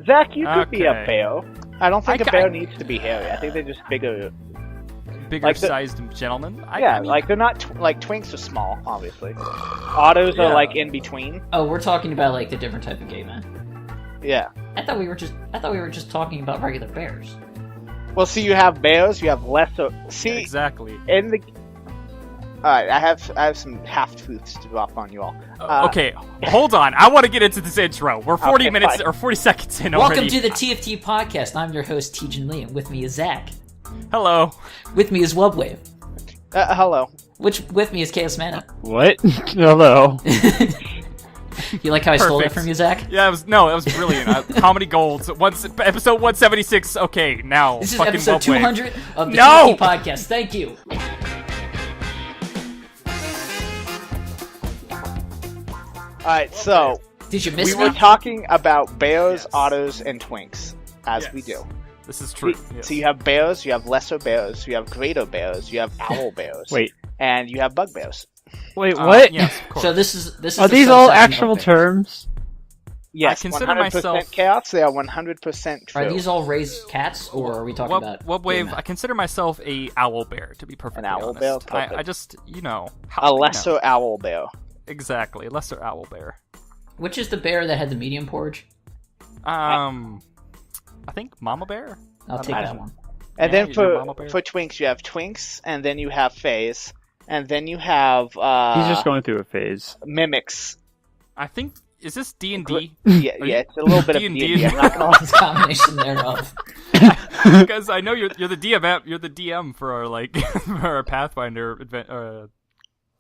Zach, you could be a Okay. bear. I don't think a bear needs to be hairy. I think they're just bigger. Bigger-sized gentlemen? I mean, like, they're not... Twinks are small, obviously. Ottos are, like, in between. Oh, we're talking about, like, the different type of gay men. Yeah. I thought we were just talking about regular bears. Well, see, you have bears, you have lesser... See, exactly. in the... Alright, I have some half-truths to drop on you all. Okay, hold on. I want to get into this intro. We're 40 minutes fine. or 40 seconds in already. Welcome to the TFT Podcast. I'm your host, Tgjan Lee, and with me is Zach. Hello. With me is Webwave. Hello. Which with me is Chaos Mana. What? Hello. You like how I stole that from you, Zach? Yeah, that was brilliant. Comedy Golds. Episode 176. Okay, now. This is fucking episode Webwave. 200 of the No! TFT Podcast. Thank you. Alright, so... Did you miss we me? were talking about bears, Yes. ottos, and twinks, as Yes. we do. This is true. Yes. So you have bears, you have lesser bears, you have greater bears, you have owl bears. Wait, And you have bugbears. what? Yes, of course. So this is. Are the these all subsection actual of bears. terms? Yes, consider 100% myself- chaos, they are 100% true. Are these all raised cats, or are we talking about gay Webwave, men? I consider myself a owl bear, to be perfectly An owl honest. bear? Perfect. I just, A lesser owl bear. Exactly, lesser owl bear. Which is the bear that had the medium porridge? I think Mama Bear? I'll take I that don't one. And Yeah, then you're Mama for Bear. twinks, you have twinks, and then you have fays, and then you have He's just going through a phase. mimics. I think, is this D&D? Yeah, Are yeah, you- it's a little bit of D&D? D&D. I'm not gonna lie. It's a combination thereof. Because I know you're the DM for our for our Pathfinder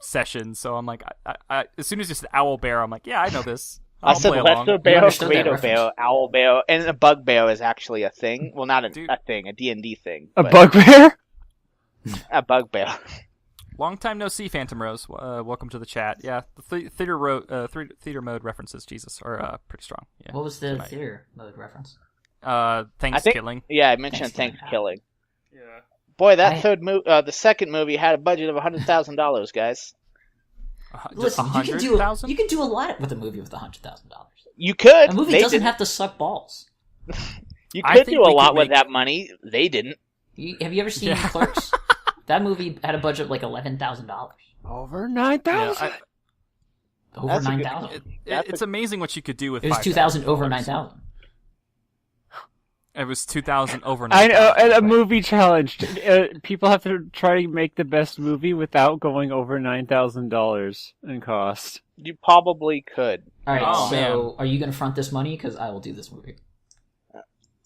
session. So I'm like, I as soon as you said owl bear, I'm like, yeah, I know this. I I'll said play along. lesser bear, understood that greater reference. bear, owl bear, and a bugbear is actually a thing. Well, not Dude. a thing, a D&D thing. A but bugbear? A bugbear. Long time no see, Phantom Rose. Welcome to the chat. Yeah, the theater mode references, Jesus, are pretty strong. Yeah. What was the tonight. theater mode reference? Thanksgiving. Yeah, I mentioned Thanks, Thanksgiving. Yeah. Boy, that the second movie had a budget of $100,000, guys. Listen, you can do a lot with a movie with $100,000. You could. A movie They doesn't didn't. have to suck balls. You I could think do a we lot could with make- that money. They didn't. Have you ever seen Yeah. Clerks? That movie had a budget of like $11,000. Over 9,000? Yeah, Over That's a good 9,000. it's amazing what you could do with. It was 2,000 over 9,000. It was 2,000 over. I know, 9,000. and a movie challenge. People have to try to make the best movie without going over $9,000 in cost. You probably could. All right, Oh, so man. are you going to front this money? Because I will do this movie.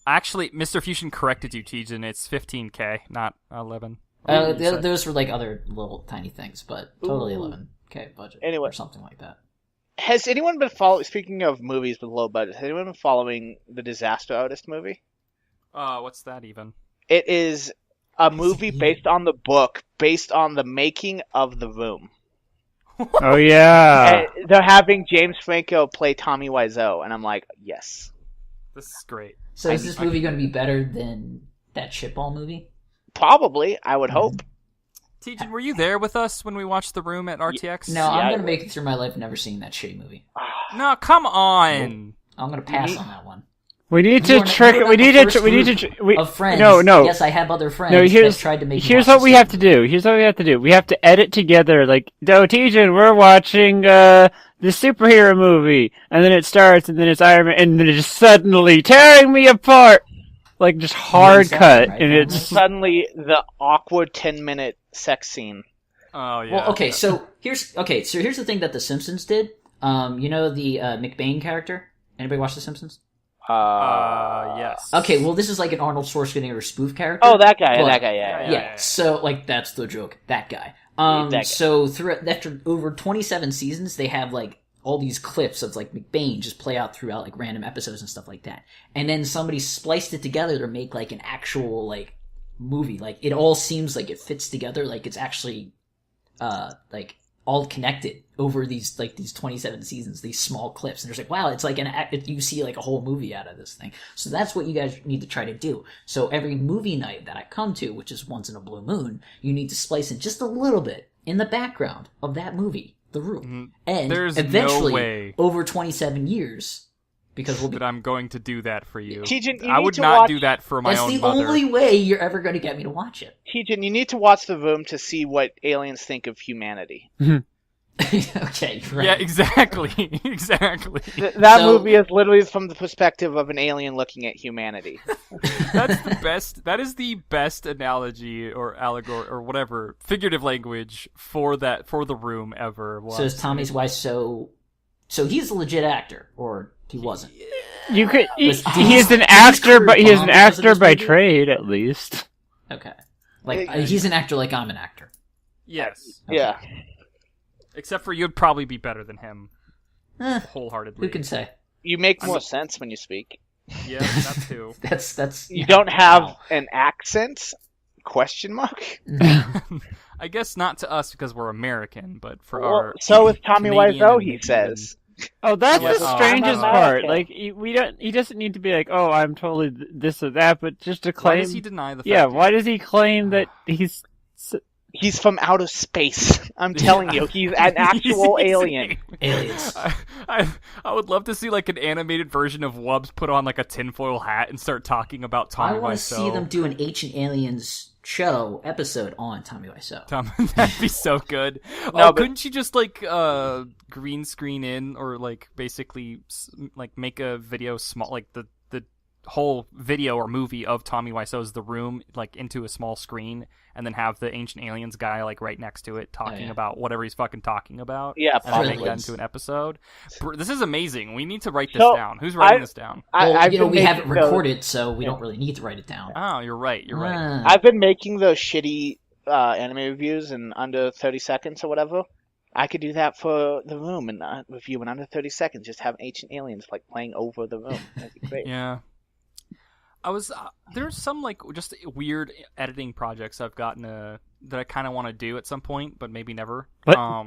Actually, Mr. Fusion corrected you, Tjin. It's 15K, not 11. Those were like other little tiny things, but totally Ooh. 11K budget Anyway. or something like that. Has anyone been following? Speaking of movies with low budgets, has anyone been following the Disaster Artist movie? What's that even? It is a movie based on the book, based on the making of The Room. Oh, yeah. And they're having James Franco play Tommy Wiseau, and I'm like, yes. This is great. So is this movie going to be better than that shitball movie? Probably, I would hope. Tjin, were you there with us when we watched The Room at RTX? No, Yeah, I'm I going to will. make it through my life never seeing that shitty movie. No, come on. I'm going to pass on that one. We need You to are trick. not We the need to. first We need group to. We, Of friends. No. Yes, I have other friends No, here's that tried to make me here's watch what we this have to do. Here's what we have to do. We have to edit together. Like, no, Tjin, we're watching the superhero movie, and then it starts, and then it's Iron Man, and then it's just suddenly tearing me apart, like just hard Exactly cut, right, and man. it's Suddenly, the awkward 10-minute sex scene. Oh, yeah. Well, okay, so here's the thing that The Simpsons did. You know the McBain character? Anybody watch The Simpsons? Yes. Okay, well, this is like an Arnold Schwarzenegger spoof character. Oh, that guy, But- yeah. Yeah, so like that's the joke. That guy. That guy. So after over 27 seasons, they have like all these clips of like McBain just play out throughout like random episodes and stuff like that. And then somebody spliced it together to make like an actual like movie. Like it all seems like it fits together. Like it's actually like all connected over these 27 seasons, these small clips. And there's like, wow, it's like you see like a whole movie out of this thing. So that's what you guys need to try to do. So every movie night that I come to, which is once in a blue moon, you need to splice in just a little bit in the background of that movie, The Room. And There's no eventually, way. over 27 years, because we'll be. That I'm going to do that for you. Tjin, you I need would to not watch- do that for my That's own the mother. only way you're ever going to get me to watch it. Tjin, you need to watch The Room to see what aliens think of humanity. Okay, right. Yeah, exactly. Exactly. That So- movie is literally from the perspective of an alien looking at humanity. That's the best. That is the best analogy or allegory or whatever figurative language for The Room ever. So is Tommy's wife so he's a legit actor, or he wasn't? You could. He Was- is an he's actor, career but he is an bomb because of actor this by movie? trade, at least. Okay. Like, he's an actor like I'm an actor. Yes, Yeah. except for you'd probably be better than him Eh, wholeheartedly. who can say? You make more sense when you speak. Yeah, that too. That's You don't have wow. an accent? Question mark? I guess not to us because we're American, but for Well, our so is Tommy Canadian Wiseau, and he maybe says. Oh, that's Yes. the Oh, strangest I'm part. American. Like, we don't. He doesn't need to be like, "Oh, I'm totally this or that," but just to Why claim. does he deny the fact? Yeah, why does he claim that he's? He's from outer space. I'm telling you, he's an actual alien. Aliens. I would love to see like an animated version of Wubbs put on like a tinfoil hat and start talking about I Tommy want to Wiseau. see them do an Ancient Aliens episode on Tommy Wiseau. That'd be so good. No, but- couldn't you just like green screen in or like basically like make a video small, like the whole video or movie of Tommy Wiseau's The Room like into a small screen, and then have the Ancient Aliens guy like right next to it talking yeah. about whatever he's fucking talking about. Yeah, and then make that probably. into an episode. This is amazing. We need to write this So, down. Who's writing this down? Well, I've you know, been we have it making those- recorded, so we don't really need to write it down. Oh, you're right. You're right. Ah. I've been making those shitty anime reviews in under 30 seconds or whatever. I could do that for The Room and review in under 30 seconds. Just have Ancient Aliens like playing over The Room. That'd be great. Yeah. I was there's some like just weird editing projects I've gotten that I kind of want to do at some point, but maybe never. What?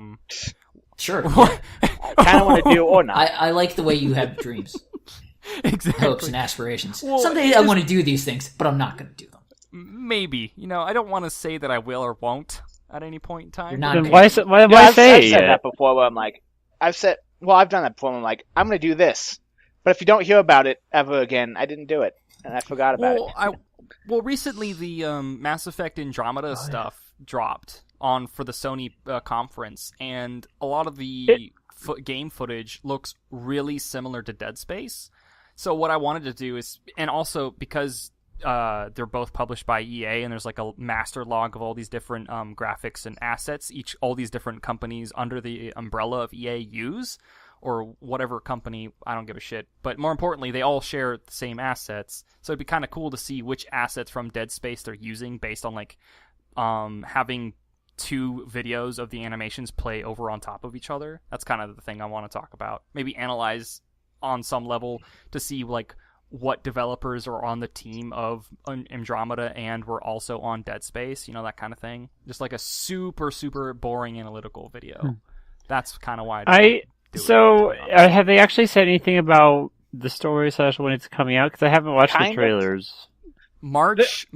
Sure. What? I kind of want to do or not. I like the way you have dreams, Exactly. hopes, and aspirations. Well, Someday I want to do these things, but I'm not going to do them. Maybe. I don't want to say that I will or won't at any point in time. You're not Then going why? to. Why No, I've say said it? that before where I'm like, I've done that before. I'm like, I'm going to do this. But if you don't hear about it ever again, I didn't do it. And I forgot about it. Recently the Mass Effect Andromeda stuff dropped for the Sony conference, and a lot of the game footage looks really similar to Dead Space. So what I wanted to do is, and also because they're both published by EA, and there's like a master log of all these different graphics and assets all these different companies under the umbrella of EA use, or whatever company, I don't give a shit. But more importantly, they all share the same assets. So it'd be kind of cool to see which assets from Dead Space they're using based on like having two videos of the animations play over on top of each other. That's kind of the thing I want to talk about. Maybe analyze on some level to see like what developers are on the team of Andromeda and were also on Dead Space, that kind of thing. Just like a super, super boring analytical video. That's kind of why have they actually said anything about the story / when it's coming out? Because I haven't watched the Kind of. trailers. March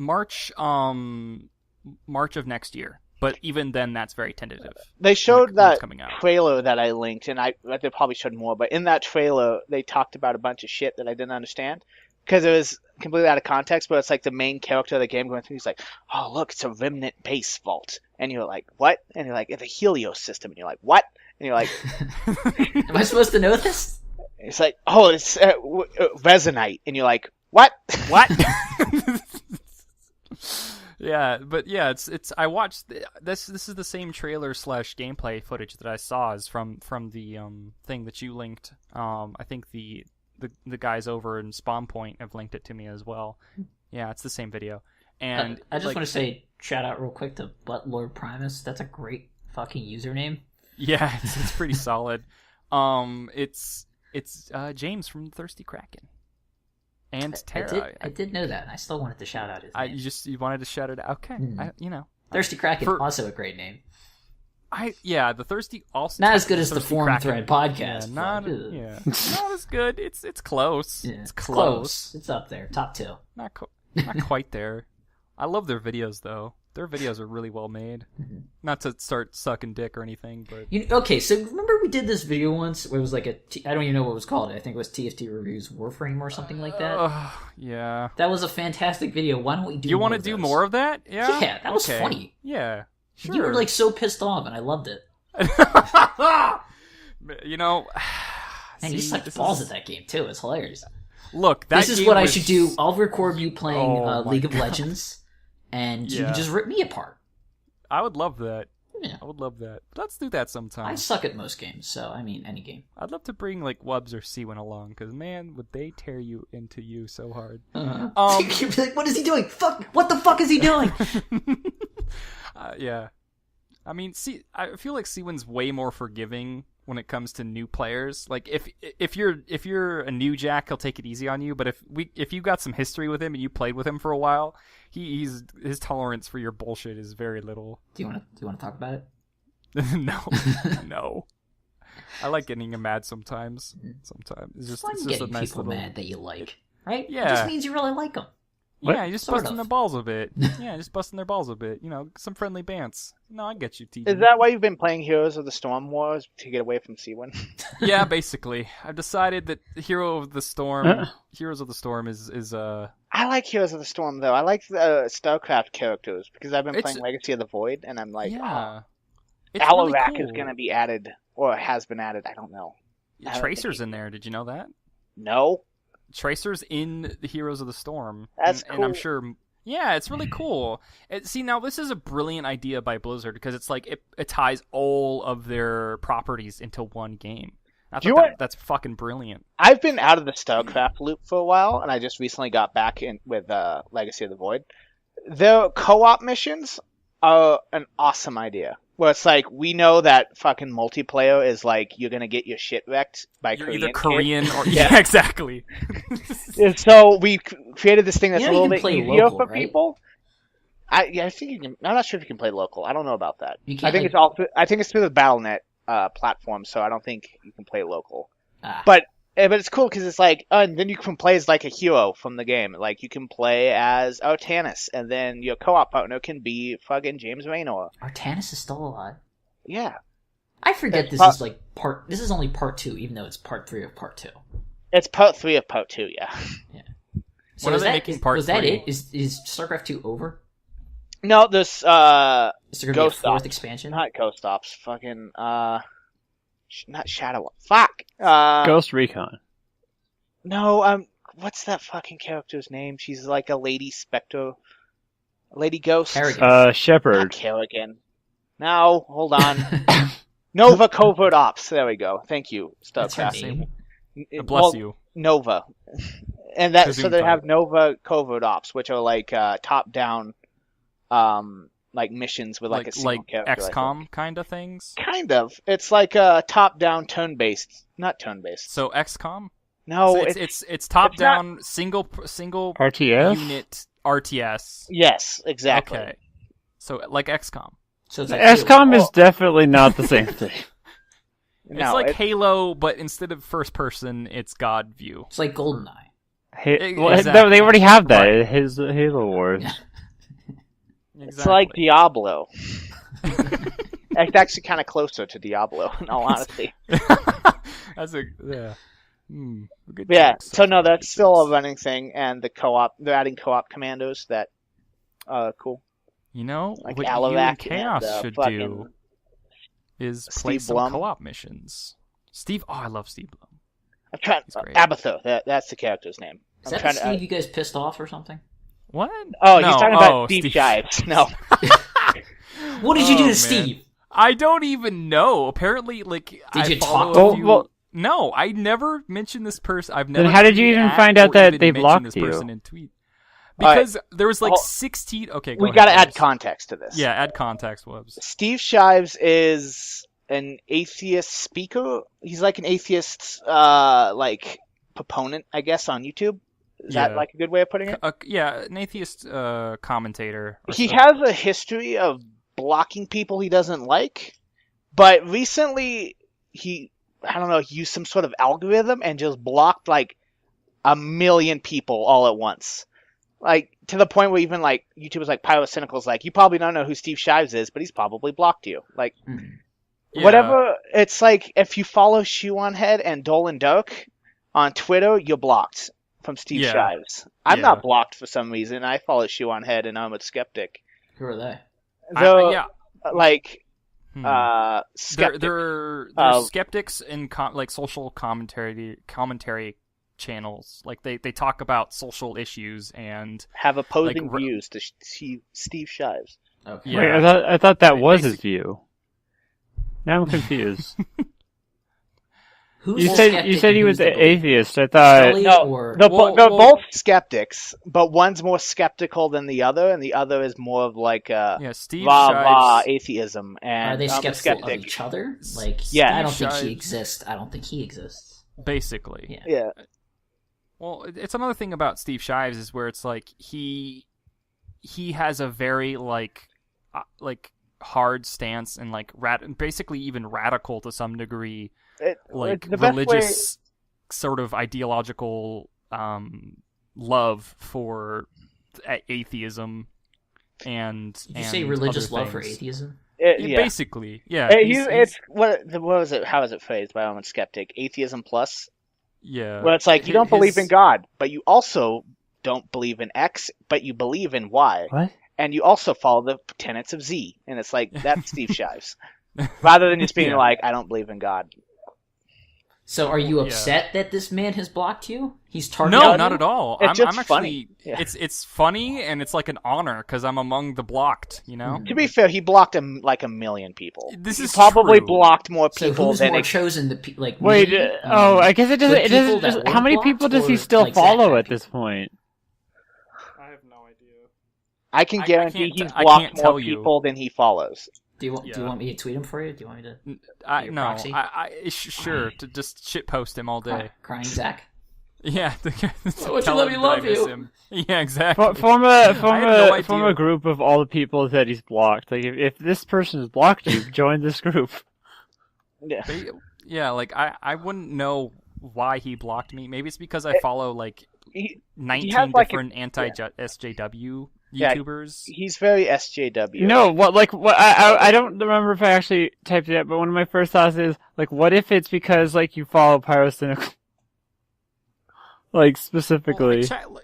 of next year. But even then, that's very tentative. They showed when that it's coming out. trailer that I linked, and they probably showed more, but in that trailer, they talked about a bunch of shit that I didn't understand. Because it was completely out of context, but it's like the main character of the game going through, he's like, oh, look, it's a remnant base vault. And you're like, what? And you're like, it's a Helios system. And you're like, what? And you're like, Am I supposed to know this? it's like, oh, it's Resonite. And you're like, what? What? Yeah, but yeah, it's. I watched this. This is the same trailer / gameplay footage that I saw is from the thing that you linked. I think the guys over in Spawn Point have linked it to me as well. Yeah, it's the same video. And I just like, want to say, shout out real quick to Buttlord Primus. That's a great fucking username. yeah, it's pretty solid. It's James from Thirsty Kraken. And Tara. I did know that. I still wanted to shout out his name. You wanted to shout it out. Okay, Thirsty Kraken, also a great name. The Thirsty also Not as good as the Thirsty Forum Kraken. Thread podcast. Yeah, but, ugh. not as good. It's close. Yeah, It's close. It's up there, top 2. Not quite there. I love their videos though. Their videos are really well made. Mm-hmm. Not to start sucking dick or anything, but Okay, so remember we did this video once where it was like I don't even know what it was called. I think it was TFT Reviews Warframe or something like that. Yeah. That was a fantastic video. Why don't we do You want to do more of that? Yeah? Yeah, that was funny. Yeah. Sure. You were like so pissed off and I loved it. You know... Man, you sucked balls at that game too. It's hilarious. Look, this is what I should do. I'll record you playing League of Legends, and you can just rip me apart. I would love that. Yeah. I would love that. Let's do that sometime. I suck at most games, so I mean any game. I'd love to bring like Wubs or Seawin along, because man, would they tear you into you so hard. You'd be like, what is he doing? Fuck! What the fuck is he doing? Yeah. I mean, I feel like Seawin's way more forgiving when it comes to new players. Like if you're a new Jack, he'll take it easy on you. But if you got some history with him and you played with him for a while, his tolerance for your bullshit is very little. Do you want to talk about it? No. I like getting him mad sometimes. Sometimes it's just getting a nice people little mad that you like, right? Yeah. It just means you really like them. Yeah, you're just busting their balls a bit. Yeah, just busting their balls a bit. You know, some friendly bants. No, I get you, Tgjan. Is that why you've been playing Heroes of the Storm Wars, to get away from Seawin? Yeah, basically. I've decided that Heroes of the Storm is I like Heroes of the Storm, though. I like the StarCraft characters, because I've been playing Legacy of the Void, and I'm like, Alarak really cool. is going to be added, or has been added, I don't know. Tracer's in there, did you know that? No. Tracer's in the Heroes of the Storm. That's cool. And I'm sure... Yeah, it's really cool. See, now this is a brilliant idea by Blizzard, because it's like it ties all of their properties into one game. I thought that's fucking brilliant. I've been out of the StarCraft loop for a while, and I just recently got back in with Legacy of the Void. Their co-op missions are an awesome idea. Where it's like, we know that fucking multiplayer is like, you're gonna get your shit wrecked by You're Korean either Korean kids. or... Yeah, exactly. So we created this thing that's a little bit easier local, for right? people. I think you can. I'm not sure if you can play local. I don't know about that. You can't, I think it's through the BattleNet platform, so I don't think you can play local. But it's cool because it's like, and then you can play as like a hero from the game. Like you can play as Artanis, and then your co-op partner can be fucking James Raynor. Artanis is still alive. Yeah. I forget this is only part 2, even though it's part 3 of part 2. It's part 3 of part 2, yeah. So When are they making part 3? Was that it? Is StarCraft 2 over? No, this Is there gonna be a Ghost 4th Ops. expansion? Not Ghost Ops, fucking not Shadow. Fuck. Ghost Recon. No, what's that fucking character's name? She's like a lady spectre, lady ghost. Kerrigan. Shepard. Not Kerrigan. No, hold on. Nova Covert Ops. There we go. Thank you, That's her StarCraft. name. Bless you. Nova. And that, so they Gesundheit. have Nova Covert Ops, which are like top-down, like missions with like a single character. XCOM kind of things. Kind of. It's like a top-down, turn-based. Not turn-based. So XCOM. No, So it's top down single RTS? unit RTS. Yes, exactly. Okay. So like XCOM. So it's like XCOM is definitely not the same thing. It's like Halo, but instead of first person, it's God view. It's like GoldenEye. Exactly. They already have that. Right. His Halo Wars. It's like Diablo. It's actually kind of closer to Diablo, in all honesty. That's a good Yeah, joke. so no, that's still a running thing, and the co-op, they're adding co-op commandos that are cool. You know, Like what you Alarak and Chaos and, should fucking do is play Steve some Blum. co-op missions. I love Steve Blum. I'm trying. He's great. Abathur, that's the character's name. Is I'm that trying the to. Steve you guys pissed off or something? What? Oh, No. he's talking about Steve Steve Shives. No. What did you do to man. Steve? I don't even know. Apparently, like, Did you follow talk a few... Well, No, I never mentioned this person. I've never. Then how did you even find out that they blocked this you? person in tweet? Because there was like Oh, 16. Okay, We ahead, got to add Wubs. context to this. Yeah, add context, Wubs. Steve Shives is an atheist speaker. He's like an atheist, like proponent, I guess, on YouTube. Is that Yeah. like a good way of putting it? Yeah, an atheist commentator. He has a history of blocking people he doesn't like, but recently he used some sort of algorithm and just blocked like 1 million people all at once. Like, to the point where even, like, YouTubers like Pyrocynical's like, you probably don't know who Steve Shives is, but he's probably blocked you. Like, Yeah. whatever, it's like, if you follow Shoe on Head and Dolan Doak on Twitter, you're blocked from Steve Shives. I'm Yeah. not blocked for some reason. I follow Shoe on Head and I'm a skeptic. Who are they? They're, like, They're, skeptic. they're skeptics in like social commentary channels. Like they talk about social issues and have opposing like, views to Steve Shives. Okay. Yeah. Wait, I thought that was his Basically- view. Now I'm confused. Who's you the said skeptic he and was who's the believer? atheist. I thought. Elliot No, or They're, Well, they're well- both skeptics, but one's more skeptical than the other, and the other is more of like Steve rah Shives. atheism. And are they I'm a skeptical of skeptic. each other? Like, Yeah. I don't think Steve he Shives- exists. I don't think he exists. Basically. Yeah. Yeah, Well, it's another thing about Steve Shives is where it's like he has a very like hard stance and like basically even radical to some degree, like the best religious sort of ideological love for atheism and Did you say and religious other love for things. atheism? Yeah, basically, yeah. It's what was it? How is it phrased by a skeptic? Atheism plus. yeah. Where it's like you don't believe in God, but you also don't believe in X, but you believe in Y, What? and you also follow the tenets of Z, and it's like that's Steve Shives, rather than just being Yeah. like I don't believe in God. So are you Yeah. upset that this man has blocked you? He's targeted No, you? not at all. It's I'm just actually. funny. Yeah. It's funny and it's like an honor because I'm among the blocked. You know. To be fair, he blocked like a million people. This he is probably true. blocked more So people who's than more chosen to like? Wait. me? I guess it doesn't. the It doesn't. people that Just, were how many blocked people does he or, still like, follow Zach at this point? I have no idea. I can I guarantee can't- he's I blocked can't more tell you. people than he follows. Do you want? Do Yeah. you want me to tweet him for you? Do you want me to? Your No. proxy? Sure to just shit post him all day. Crying Zach. Yeah. Won't Tell you let him me that I love miss you? him. Yeah, exactly. Form I have no a idea. group of all the people that he's blocked. Like if this person has blocked you, join this group. Yeah. But yeah, like I wouldn't know why he blocked me. Maybe it's because I follow like He, 19 has, like, different anti-SJW Yeah. YouTubers. he's very SJW. No, what I don't remember if I actually typed it out, but one of my first thoughts is like, what if it's because like you follow Pyrocynical, like specifically? Well,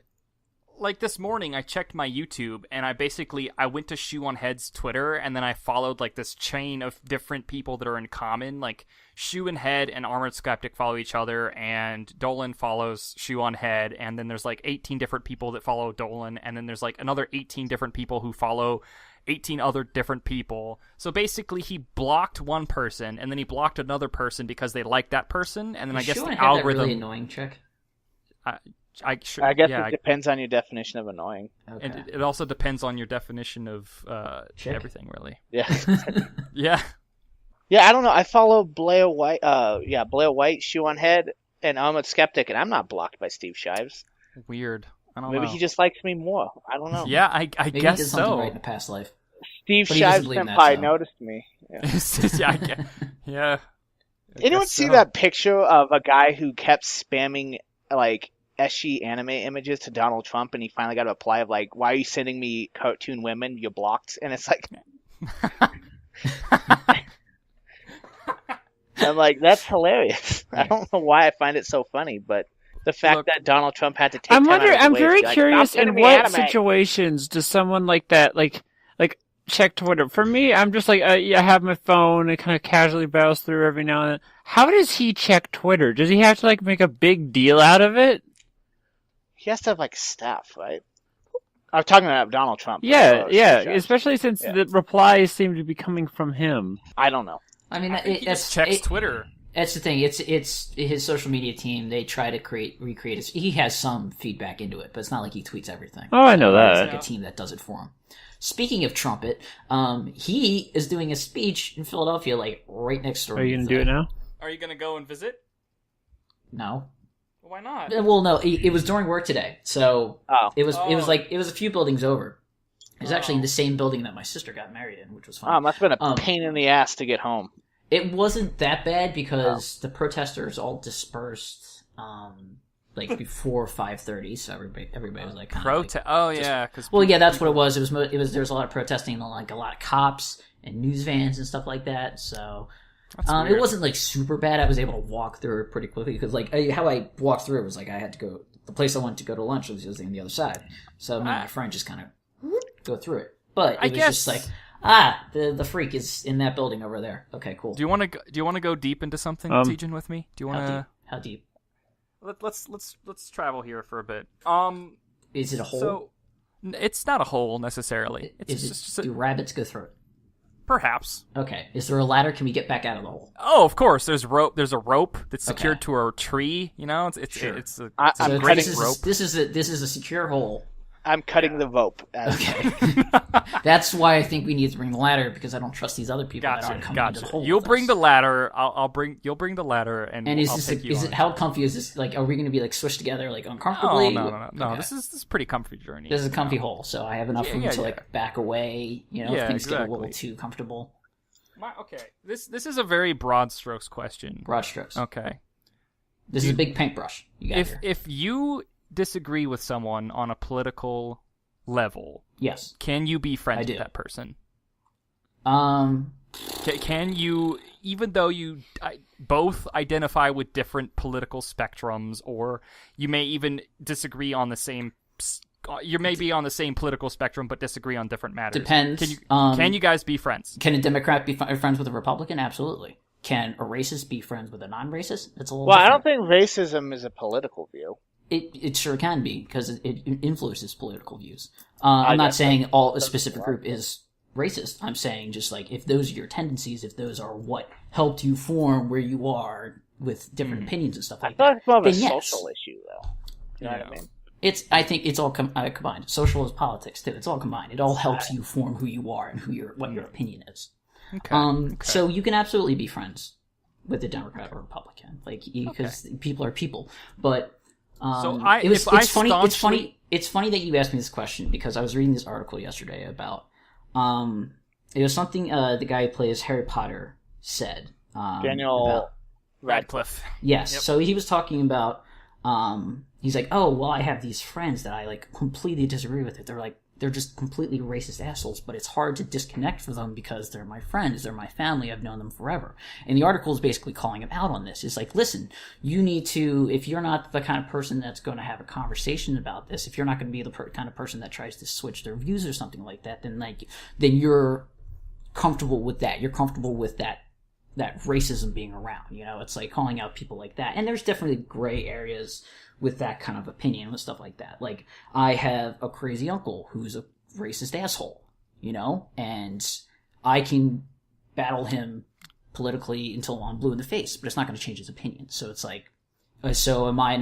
like this morning, I checked my YouTube and I went to Shoe on Head's Twitter and then I followed like this chain of different people that are in common. Like Shoe and Head and Armored Skeptic follow each other, and Dolan follows Shoe on Head, and then there's like 18 different people that follow Dolan, and then there's like another 18 different people who follow 18 other different people. So basically, he blocked one person, and then he blocked another person because they liked that person, and then I guess Sure, the had that algorithm. really annoying chick. I guess yeah, it depends on your definition of annoying. Okay. and it also depends on your definition of Chick? everything, really. Yeah. Yeah. Yeah, I don't know. I follow Blair White. Blair White, Shoe on Head, and Armored Skeptic, and I'm not blocked by Steve Shives. Weird. I don't Maybe know. he just likes me more. I don't know. Yeah, I Maybe guess he did something so. right in a past life. Steve But he doesn't Shives believe in that, Senpai so. noticed me. Yeah. Yeah. I Anyone guess see so. that picture of a guy who kept spamming like ecchi anime images to Donald Trump, and he finally got a reply of like, "Why are you sending me cartoon women? You're blocked." And it's like, I'm like, that's hilarious. I don't know why I find it so funny, but the fact Look, that Donald Trump had to take I'm time out of his I'm way to very be like, curious "Stop in sending me what anime." situations does someone like that like check Twitter. For me, I'm just like I have my phone and kind of casually browse through every now and then. How does he check Twitter? Does he have to like make a big deal out of it? He has to have like staff, right? I'm talking about Donald Trump. Yeah, or yeah. Steve Jobs. Especially since Yeah. the replies seem to be coming from him. I don't know. I mean, I think he that's just checks Twitter. That's the thing. It's his social media team. They try to recreate it. He has some feedback into it, but it's not like he tweets everything. Oh, I know It's that. like a team that does it for him. Speaking of Trumpet, he is doing a speech in Philadelphia, like right next door. Are you gonna do it now? Are you gonna go and visit? No. Why not? Well, no. It was during work today, so Oh. it was Oh. like it was a few buildings over. It was actually in the same building that my sister got married in, which was fun. Oh, it must have been a Um, pain in the ass to get home. It wasn't that bad because the protesters all dispersed. like before 5:30, so everybody was like because well, yeah, that's what it was. It was there was a lot of protesting and like a lot of cops and news vans and stuff like that. So it wasn't like super bad. I was able to walk through it pretty quickly because like how I walked through it was like I had to go the place I wanted to go to lunch was on the other side. So my friend just kind of go through it, but it was just like. The freak is in that building over there. Okay, cool. Do you want to go deep into something, Tgjan, with me? Do you want to? How deep? Let's travel here for a bit. Is it a hole? So, it's not a hole necessarily. Do rabbits go through it? Perhaps. Okay. Is there a ladder? Can we get back out of the hole? Oh, of course. There's rope. There's a rope that's secured to a tree. You know, it's a great rope. This is a secure hole. I'm cutting the rope. Okay. That's why I think we need to bring the ladder, because I don't trust these other people that aren't coming into the hole. You'll bring the ladder. You'll bring the ladder, and how comfy is this? Like, are we going to be like swished together like uncomfortably? No. Okay. This is a pretty comfy journey. This is a comfy hole, so I have enough room to like back away. You know, if things get a little too comfortable. Okay. This is a very broad strokes question. Broad strokes. Okay. This is a big paintbrush. If you disagree with someone on a political level, yes, can you be friends with that person? Can you, even though you both identify with different political spectrums, or you may even disagree on the same, you may be on the same political spectrum but disagree on different matters. Depends. Can you guys be friends? Can a Democrat be friends with a Republican? Absolutely. Can a racist be friends with a non-racist? It's a little different. I don't think racism is a political view. It sure can be, because it influences political views. I'm not saying a specific group is racist. I'm saying just like if those are your tendencies, if those are what helped you form where you are with different opinions and stuff like that. It's more of a social issue, though. You know what I mean? I think it's all combined. Social is politics too. It's all combined. It all helps you form who you are and what your opinion is. Okay. So you can absolutely be friends with a Democrat or Republican, like because people are people, but. It's funny that you asked me this question, because I was reading this article yesterday about it was something the guy who plays Harry Potter said, Daniel Radcliffe. Yes. Yep. So he was talking about he's like, oh well, I have these friends that I like completely disagree with it. They're just completely racist assholes, but it's hard to disconnect from them because they're my friends, they're my family, I've known them forever. And the article is basically calling him out on this. It's like, listen, you need to, if you're not the kind of person that's going to have a conversation about this, if you're not going to be the kind of person that tries to switch their views or something like that, then you're comfortable with that. You're comfortable with that racism being around, you know? It's like calling out people like that. And there's definitely gray areas with that kind of opinion and stuff like that. Like, I have a crazy uncle who's a racist asshole, you know? And I can battle him politically until I'm blue in the face, but it's not going to change his opinion. So it's like, so am I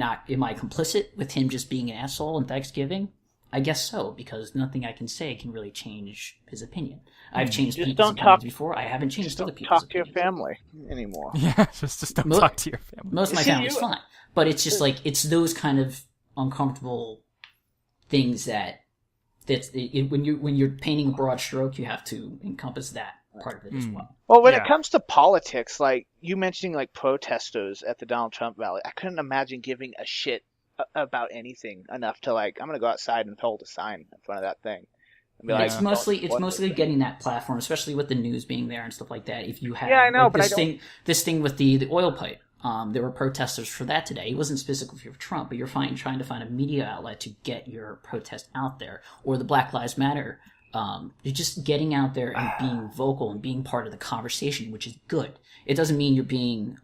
complicit with him just being an asshole on Thanksgiving? I guess so, because nothing I can say can really change his opinion. I've changed people's opinions before. I haven't changed other people's opinions. Talk to your family anymore. Yeah, just don't talk to your family. Most of my family's fine. But it's just like, it's those kind of uncomfortable things that when you're painting a broad stroke, you have to encompass that part of it as well. Well, when it comes to politics, like you mentioning like protesters at the Donald Trump rally, I couldn't imagine giving a shit about anything enough to like, I'm gonna go outside and hold a sign in front of that thing. It's mostly getting that platform, especially with the news being there and stuff like that. If you have this thing with the oil pipe, there were protesters for that today. It wasn't specifically for Trump, but you're trying to find a media outlet to get your protest out there, or the Black Lives Matter. You're just getting out there and being vocal and being part of the conversation, which is good. It doesn't mean you're being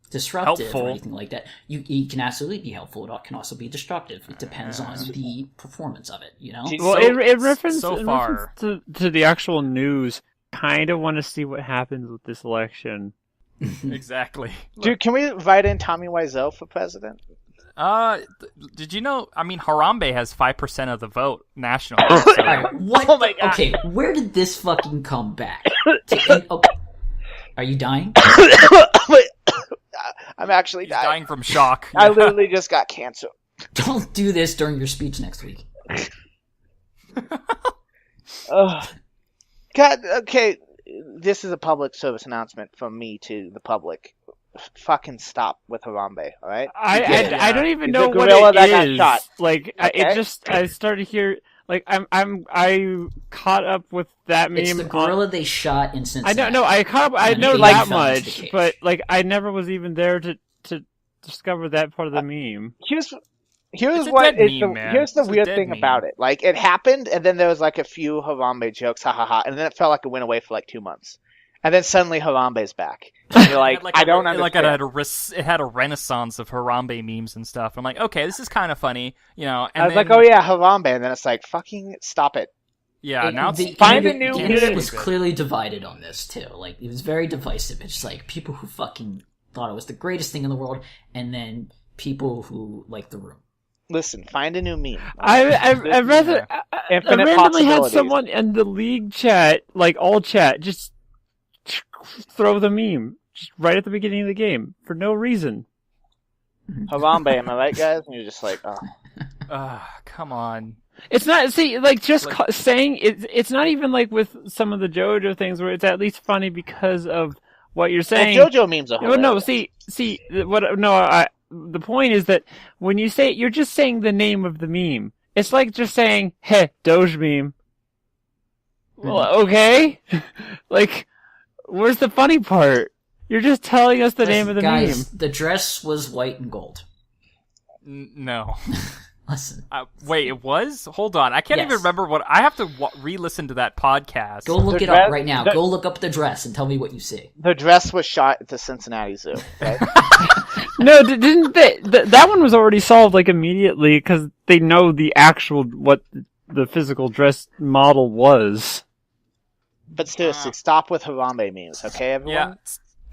disruptive or anything like that. You can absolutely be helpful. It can also be destructive. It depends on the performance of it, you know? Well, in reference to the actual news, kind of want to see what happens with this election. Exactly. Dude, can we invite in Tommy Wiseau for president? Did you know, I mean, Harambe has 5% of the vote nationally. So. What? Oh my God. Okay, where did this fucking come back? Are you dying? I'm actually dying from shock. I literally just got cancer. Don't do this during your speech next week. God, okay, this is a public service announcement from me to the public. fucking stop with Harambe, all right? I don't even know the what gorilla it that got is. shot. Like Okay. I started here. Like I caught up with that meme. It's the gorilla they shot in I Cincinnati. know. I caught up. I And know the that baby fell into the much, cage. but like I never was even there to discover that part of the meme. Here's It's a what dead is meme, the man. here's the It's a weird dead thing meme. about it. Like it happened, and then there was like a few Harambe jokes, ha ha ha, and then it felt like it went away for like 2 months, and then suddenly Harambe's back. And you're like, I don't understand. It had a renaissance of Harambe memes and stuff. I'm like, okay, this is kind of funny, And I was then, like, oh yeah, Harambe, and then it's like, fucking stop it. yeah. Now it's Find a internet- new the meme. internet was clearly divided on this too. Like it was very divisive. It's like people who fucking thought it was the greatest thing in the world, and then people who like the room. Listen, find a new meme. I rather I Infinite randomly had possibilities. someone in the league chat, like all chat, just throw the meme just right at the beginning of the game for no reason. Harambe, am I right, guys? And you're just like, oh. come on. It's not like just Like- saying it. It's not even like with some of the JoJo things where it's at least funny because of what you're saying. And JoJo memes are No, hilarious. no. See. What? No. The point is that when you say it, you're just saying the name of the meme. It's like just saying, "Heh, Doge meme." Well, okay. Like, where's the funny part? You're just telling us the name of the Guys, meme. the dress was white and gold. No. Listen, Wait, it was? Hold on. I can't Yes. even remember what. I have to re-listen to that podcast. go look The it up dress- right now. the- Go look up the dress and tell me what you see. The dress was shot at the Cincinnati Zoo. Right? No, didn't they? That one was already solved like immediately because they know the actual what the physical dress model was. But seriously, stop with Harambe memes, okay, everyone? Yeah.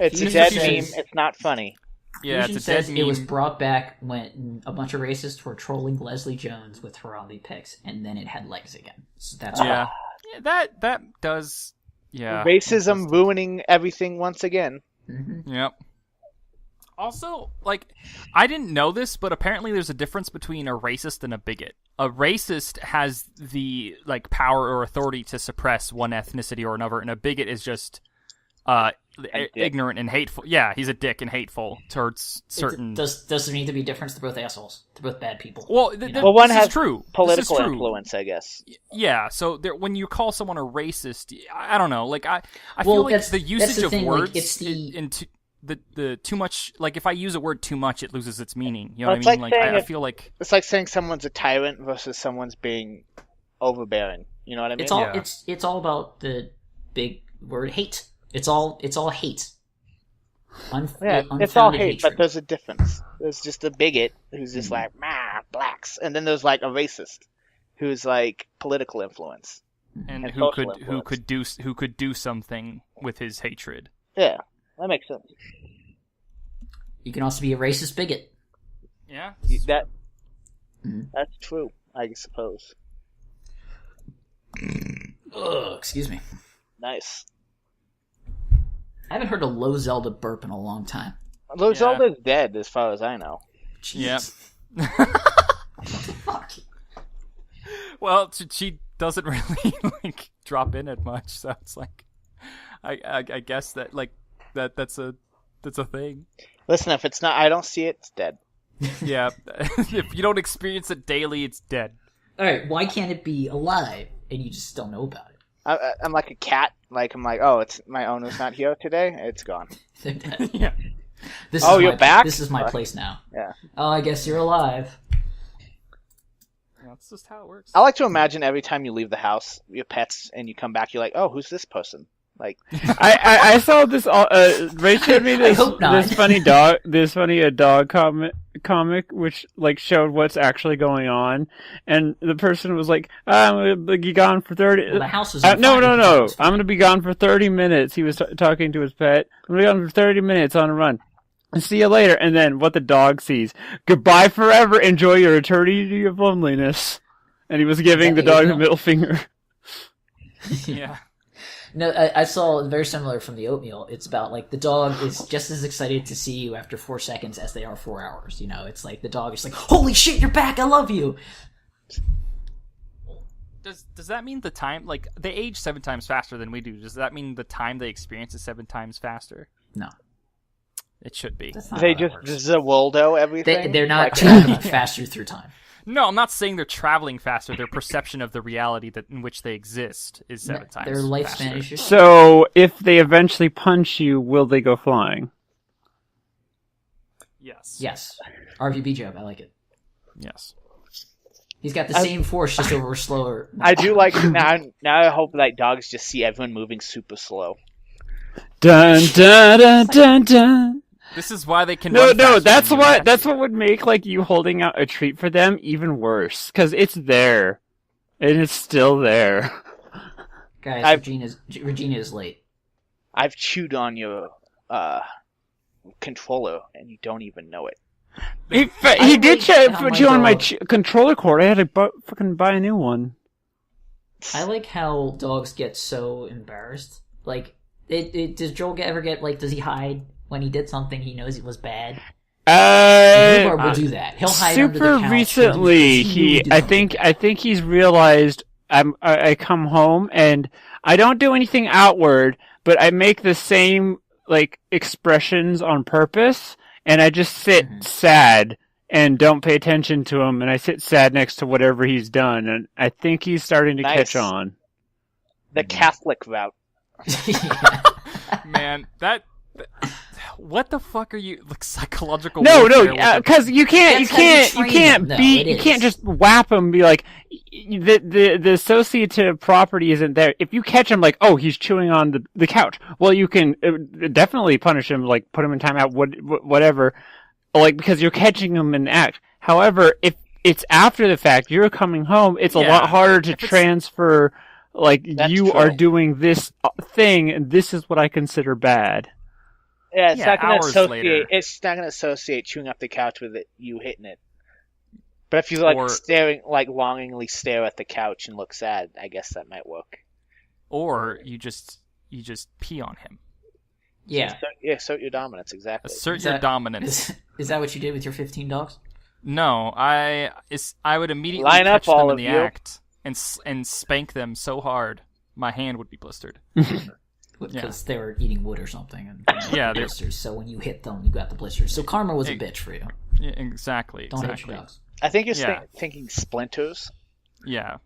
It's a Fusion dead says- meme. It's not funny. Yeah, Fusion it's a dead says meme. it was brought back when a bunch of racists were trolling Leslie Jones with Harambe pics, and then it had legs again. So that's Yeah. Yeah, that does. Yeah. Racism ruining everything once again. Yep. Also, like, I didn't know this, but apparently there's a difference between a racist and a bigot. A racist has the, like, power or authority to suppress one ethnicity or another, and a bigot is just ignorant and hateful. Yeah, he's a dick and hateful towards certain... Does there need to be a difference? They're both assholes. They're both bad people. Well, Well, one this has is true. Political This is true. influence, I guess. Yeah, so when you call someone a racist, I don't know. Like I Well, feel like that's- the that's usage the of thing, like, words it's the- into the too much. Like if I use a word too much, it loses its meaning. You know Well, what I it's mean? like Like saying I if- feel like It's like saying someone's a tyrant versus someone's being overbearing. You know what I mean? It's all Yeah. it's all about the big word hate. It's all hate. Yeah, it's all Unfounded hate, but hatred. there's a difference. There's just a bigot who's just like, blacks. And then there's like a racist who's like political influence. and and who social could do something with his hatred. Yeah, that makes sense. You can also be a racist bigot. Yeah. That's true, I suppose. Ugh, excuse me. Nice. I haven't heard a low Zelda burp in a long time. Although Zelda's dead, as far as I know. Jeez. Yep. Fuck. Well, she doesn't really like drop in at much, so it's like I guess that like that's a thing. Listen, if it's not, I don't see it, it's dead. Yeah. If you don't experience it daily, it's dead. All right, why can't it be alive and you just don't know about it? I'm like a cat. Like, I'm like, oh, it's my owner's not here today. It's gone. They're dead. Yeah. This Oh, is you're my, back? This is my Fuck. place now. Yeah. Oh, I guess you're alive. That's just how it works. I like to imagine every time you leave the house, your pets, and you come back, you're like, oh, who's this person? Like, I saw this. Ray showed me this hope not. this funny dog comic which like showed what's actually going on, and the person was like, "I'm gonna be gone for 30." Well, the house is No, on fire. The dog was I'm gonna be gone for 30 minutes. He was talking to his pet. I'm gonna be gone for 30 minutes on a run. See you later. And then what the dog sees: goodbye forever. Enjoy your eternity of loneliness. And he was giving the that dog the Adriel? middle finger. Yeah. No, I saw very similar from the oatmeal. It's about like the dog is just as excited to see you after 4 seconds as they are 4 hours. You know, it's like the dog is like, "Holy shit, you're back! I love you." Does that mean the time, like, they age 7 times faster than we do? Does that mean the time they experience is 7 times faster? No, It should be. That's not They how that just works. Zawoldo everything. They're not Like, traveling faster through time. No, I'm not saying they're traveling faster. Their perception of the reality that in which they exist is 7 times Their lifespan faster. is just... So, if they eventually punch you, will they go flying? Yes. Yes. RVB joke, I like it. Yes. He's got the same force, just over slower. I do like now. Now I hope like dogs just see everyone moving super slow. Dun dun dun dun dun. This is why they can No, run no, faster that's than you. what would make like you holding out a treat for them even worse, because it's there, and it's still there. Guys, Regina is late. I've chewed on your controller and you don't even know it. He did put you on my dog. controller cord. I had to fucking buy a new one. I like how dogs get so embarrassed. Like, does Joel ever get, like, does he hide when he did something he knows it was bad? Rhubarb will do that. He'll hide under the Super couch. recently, I think he's realized I come home and I don't do anything outward, but I make the same like expressions on purpose, and I just sit sad and don't pay attention to him, and I sit sad next to whatever he's done, and I think he's starting to catch on. The Catholic route. Man, what the fuck are you like psychological? No, warfare with because you can't It can't just whap him and be like, the associative property isn't there. If you catch him like, oh, he's chewing on the couch, well, you can definitely punish him, like put him in timeout, whatever, like because you're catching him in act. However, if it's after the fact, you're coming home, it's a lot harder to transfer. Like, you are doing this thing, and this is what I consider bad. Yeah, it's not going to associate. later. It's not going to associate chewing up the couch with you hitting it. But if you like longingly stare at the couch and look sad, I guess that might work. Or you just pee on him. Yeah. Assert your dominance, exactly. Assert your dominance. Is that what you did with your 15 dogs? No, I would immediately Line up catch them all in of the you. act and spank them so hard my hand would be blistered. Because they were eating wood or something. And Yeah, blisters. So when you hit them, you got the blisters. So karma was a bitch for you. Yeah, exactly. Don't hit your dogs. I think you're thinking splinters. Yeah.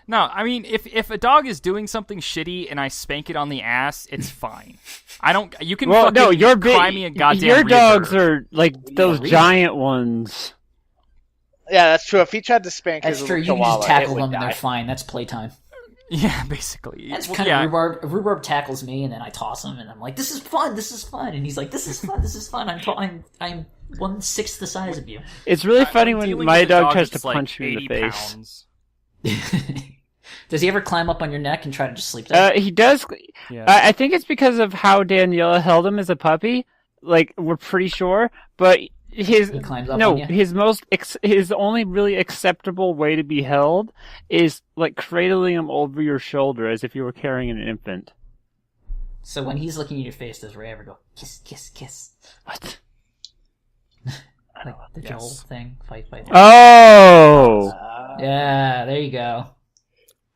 No, I mean, if a dog is doing something shitty and I spank it on the ass, it's fine. I don't. You can cry me a goddamn your river. dogs are like those giant ones. Yeah, that's true. If he tried to spank That's his true. little You can just chihuahua, tackle it would them and they're die. fine. That's playtime. Yeah, basically. That's kind of Rhubarb. Rhubarb tackles me and then I toss him and I'm like, "This is fun. This is fun." And he's like, "This is fun. This is fun." I'm 1/6 the size of you. It's really funny I'm when dealing my with a dog dog tries to that's like punch me in the 80 face. pounds. Does he ever climb up on your neck and try to just sleep there? He does. Yeah. I think it's because of how Daniela held him as a puppy. Like, we're pretty sure, but He climbs up on you? his only really acceptable way to be held is like cradling him over your shoulder as if you were carrying an infant. So when he's looking at your face, does Ray ever go, "Kiss, kiss, kiss"? What? Like the Joel thing, fight. Oh. Yeah, there you go.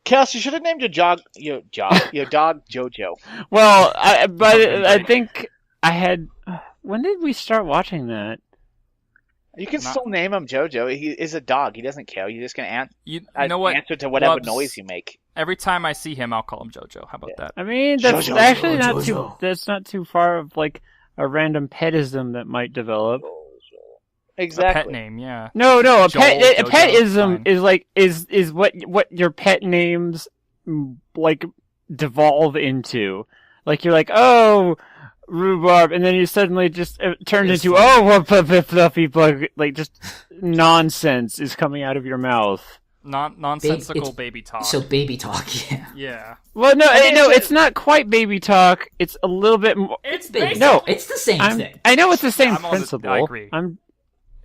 Kels, you should have named your dog Jojo. Well, I think I had. When did we start watching that? You can still name him Jojo. He is a dog. He doesn't care. You're just gonna You know what? answer to whatever Bubs, noise you make. Every time I see him, I'll call him Jojo. How about that? I mean, that's Jojo, actually Jojo. That's not too far of like a random petism that might develop. Exactly. A pet name, yeah. No, a Joel, petism fine. is like is what your pet names like devolve into. Like you're like, oh, Rhubarb, and then you suddenly just turns into fluffy bug. Like just nonsense is coming out of your mouth. Nonsensical baby talk. So baby talk, yeah. Yeah. Well, no, it's not quite baby talk. It's a little bit more. It's Baby No. talk. It's the same thing. I know it's the same I principle. agree.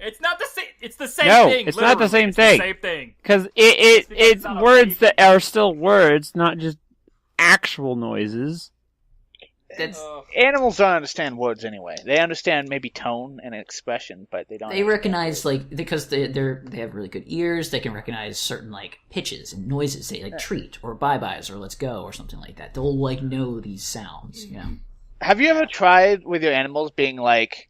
It's not the same. It's the same No, thing. it's not the literally. same It's thing. The same thing. Because It's it's not a words baby. that are still words, not just actual noises. Animals don't understand words anyway. They understand maybe tone and expression, but they don't. They recognize because they have really good ears. They can recognize certain like pitches and noises. Say like treat or bye byes or let's go or something like that. They'll like know these sounds. You know. Have you ever tried with your animals being like,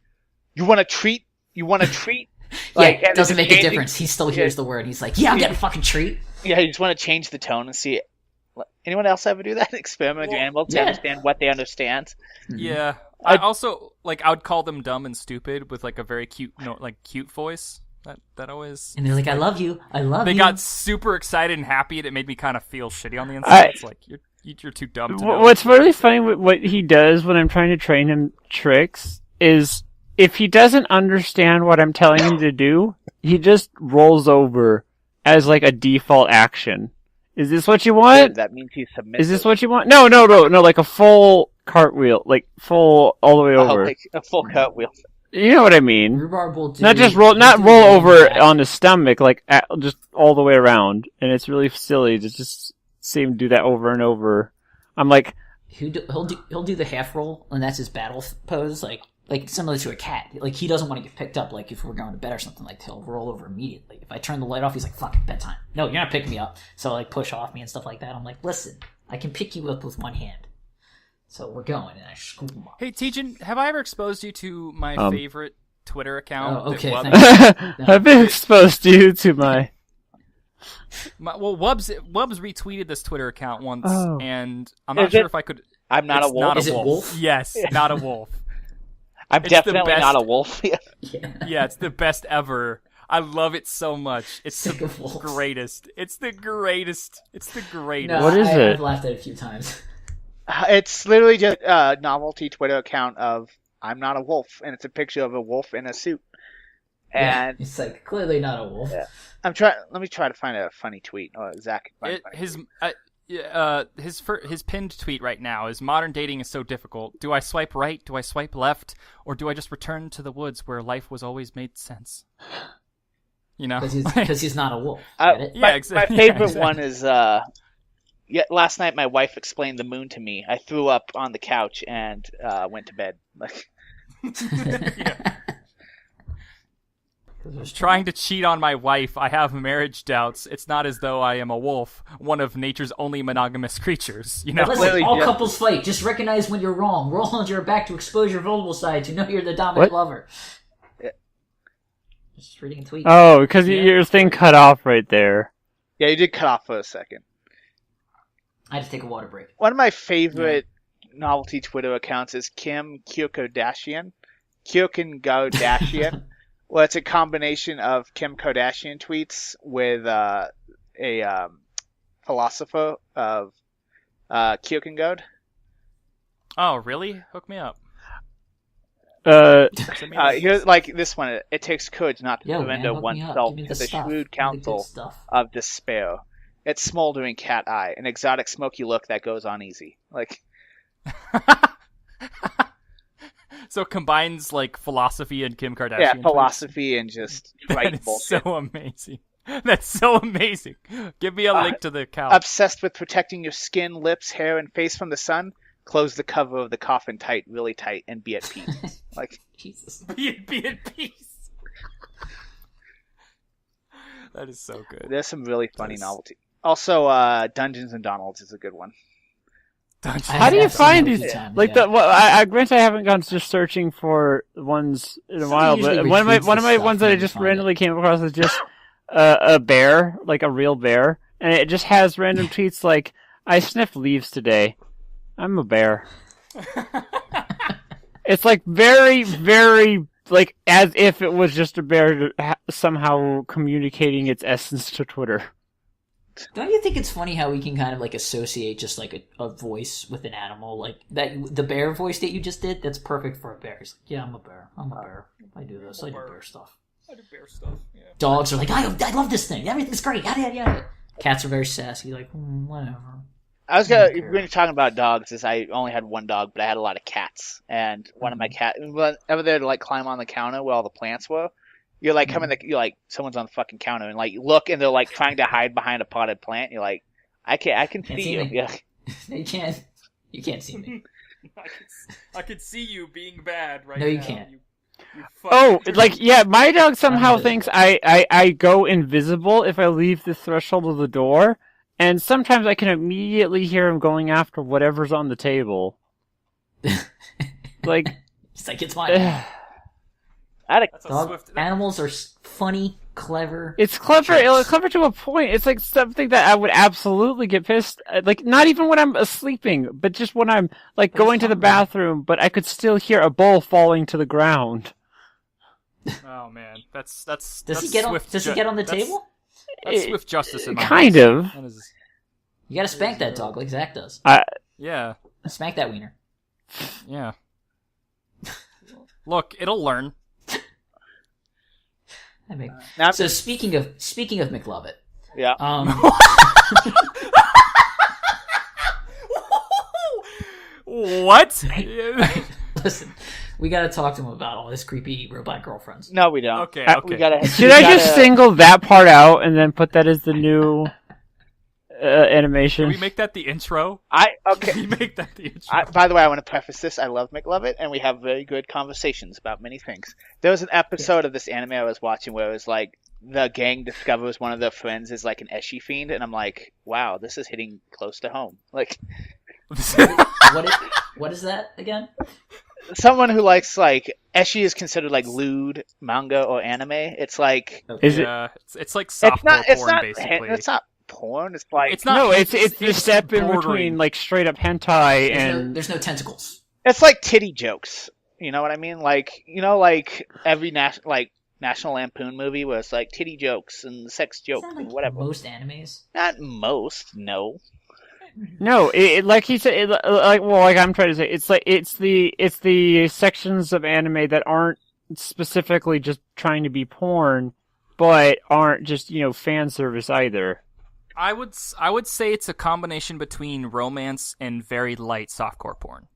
you want a treat? You want a treat? Like, yeah, it doesn't make a changing- difference. He still hears the word. He's like, yeah, I'm getting a fucking treat. Yeah, you just want to change the tone and see it. Anyone else ever do that? Experiment with your animals to understand what they understand? Yeah. I also, like, I would call them dumb and stupid with, like, a very cute, cute voice. That always... And they're like, I love you. I love you. They got super excited and happy, and it made me kind of feel shitty on the inside. It's like, you're too dumb to know. What's really funny with what he does when I'm trying to train him tricks is if he doesn't understand what I'm telling him to do, he just rolls over as like a default action. Is this what you want? That means he's submissive. Is this what you want? No, like a full cartwheel, like full all the way over. Like a full cartwheel. You know what I mean? Rhubarb will do, Not roll over on his stomach, like just all the way around, and it's really silly to just see him do that over and over. I'm like, he'll do the half roll, and that's his battle pose, like similar to a cat. Like he doesn't want to get picked up. Like if we're going to bed or something, like he'll roll over immediately. If I turn the light off, he's like, "Fuck, bedtime." No, you're not picking me up. So like push off me and stuff like that. I'm like, listen, I can pick you up with one hand. So we're going, and I scoop him up. Hey, Tgjan, have I ever exposed you to my favorite Twitter account? Oh, okay. I've been exposed to you to my... Wubbs retweeted this Twitter account once, and I'm Is not sure it- if I could... I'm not a wolf. Not a Is it wolf? Yes, not a wolf. I'm It's the definitely best- not a wolf. Yeah, it's the best ever. I love it so much. It's Sick the of wolves. greatest. It's the greatest. It's the greatest. No, What is it? I've laughed at it a few times. It's literally just a novelty Twitter account of I'm not a wolf, and it's a picture of a wolf in a suit. Yeah, And it's like clearly not a wolf. Yeah. Let me try to find a funny tweet. Or Zach can find a funny tweet. His pinned tweet right now is modern dating is so difficult. Do I swipe right? Do I swipe left? Or do I just return to the woods where life was always made sense? You know, Because he's not a wolf. Get it? Yeah, exactly. My favorite one is last night my wife explained the moon to me. I threw up on the couch and went to bed. Like, Trying to cheat on my wife, I have marriage doubts. It's not as though I am a wolf, one of nature's only monogamous creatures. You know, Listen, Clearly, all Jeff- couples fight. Just recognize when you're wrong. Roll onto your back to expose your vulnerable side. You know you're the dominant lover. Yeah. Just reading a tweet. Oh, because your thing cut off right there. yeah, you did cut off for a second. I had to take a water break. One of my favorite novelty Twitter accounts is Kim Kyokodashian. Kyokodashian. Well, it's a combination of Kim Kardashian tweets with a philosopher of Kierkegaard. Oh, really? Hook me up. Here's like this one. It takes courage not to Yo, surrender man, hook me up. oneself Give me to the stuff. shrewd Give me the good counsel stuff. of despair. Its smoldering cat eye, an exotic smoky look that goes on easy. Like, So it combines like philosophy and Kim Kardashian. yeah, tweets. philosophy and just That right is bullshit. so amazing. That's so amazing. Give me a link to the couch. Obsessed with protecting your skin, lips, hair, and face from the sun, close the cover of the coffin tight, really tight, and be at peace. Like, Jesus. Be at peace. That is so good. there's some really funny novelty. Also, Dungeons and Donalds is a good one. How do you find these? Times, Like yeah. I grant I haven't gone just searching for ones in a Somebody while, usually but one of retweets my this ones stuff that I and just find randomly came across is just a bear, like a real bear, and it just has random tweets like, "I sniffed leaves today. I'm a bear." It's like very, very like as if it was just a bear somehow communicating its essence to Twitter. Don't you think it's funny how we can kind of like associate just like a voice with an animal, like that the bear voice that you just did? That's perfect for a bear. It's like, yeah, I'm a bear. I'm a bear. I do this. I do bear stuff. I do bear stuff. Yeah. Dogs are like, I love this thing. Everything's great. Yada yada yada. Cats are very sassy. Like, whatever. I was gonna. If we're talking about dogs, is I only had one dog, but I had a lot of cats, and one of my cats, whenever they'd like climb on the counter where all the plants were, you're like coming, you're like someone's on the fucking counter, and like you look, and they're like trying to hide behind a potted plant. You're like, I can see see you. me. Yeah. You can't see me. I could see you being bad right No, now. you can't. You Oh, fucking- like yeah, my dog somehow I'm thinks I go invisible if I leave the threshold of the door, and sometimes I can immediately hear him going after whatever's on the table. Like, It's like, it's mine. That's a Dog, swift. animals are funny, clever. it's clever. It's clever to a point. It's like something that I would absolutely get pissed. Like, not even when I'm sleeping, but just when I'm like going to the bathroom. But I could still hear a bowl falling to the ground. Oh man, that's Does he get on? swift Does he get on the table? That's swift justice in my Kind eyes. of. That is- You gotta spank that dog like Zach does. yeah, Spank that wiener. yeah. Look, it'll learn. Now, So speaking of McLovin, yeah. What? Listen, we gotta talk to him about all his creepy robot girlfriends. No, we don't. Okay, We okay. gotta. Should I just single that part out and then put that as the new animation? Can we make that the intro? Okay. Can we make that the intro? By the way, I want to preface this. I love McLovin, and we have very good conversations about many things. There was an episode of this anime I was watching where it was like the gang discovers one of their friends is like an ecchi fiend, and I'm like, wow, this is hitting close to home. Like What is that again? someone who likes like ecchi is considered like lewd manga or anime. It's like Is it? Yeah, it's like softcore porn, basically. It's not porn. It's like It's not. No, it's the step in bordering. between like straight up hentai and There's no tentacles. it's like titty jokes. You know what I mean? Like like every National Lampoon movie where it's like titty jokes and sex jokes Isn't that and like whatever. most animes? Not most, no. no, like he said, like I'm trying to say, it's the sections of anime that aren't specifically just trying to be porn, but aren't just fan service either. I would say it's a combination between romance and very light softcore porn.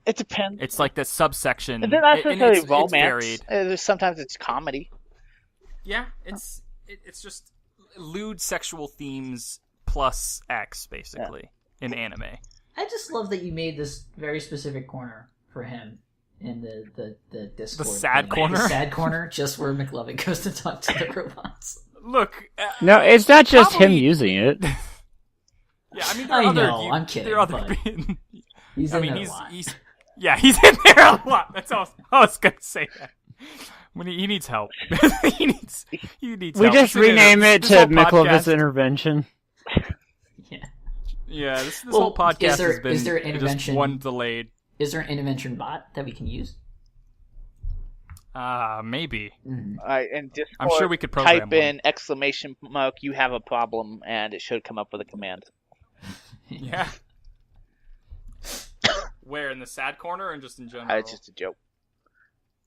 It depends. It's like the subsection. And then not and necessarily it's romance. varied. Sometimes it's comedy. Yeah, it's just lewd sexual themes plus X basically in anime. I just love that you made this very specific corner for him in the Discord. The sad thing. corner? The sad corner, just where McLovin goes to talk to the robots. Look, No, it's not just him probably- using it. Yeah, I mean, there are I other. know, I'm kidding, There are other. but He's I in mean, there a lot. he's in there a lot. That's all I was gonna say. That. When he needs help, he needs We help. just This is- rename it this to whole McLovin's podcast- intervention. Yeah, this Well, whole podcast is has been there an just intervention? one delayed. Is there an intervention bot that we can use? Maybe. And Discord, I'm sure we could program type one. in exclamation mark, you have a problem, and it should come up with a command. Yeah. Where in the sad corner or just in general? It's just a joke.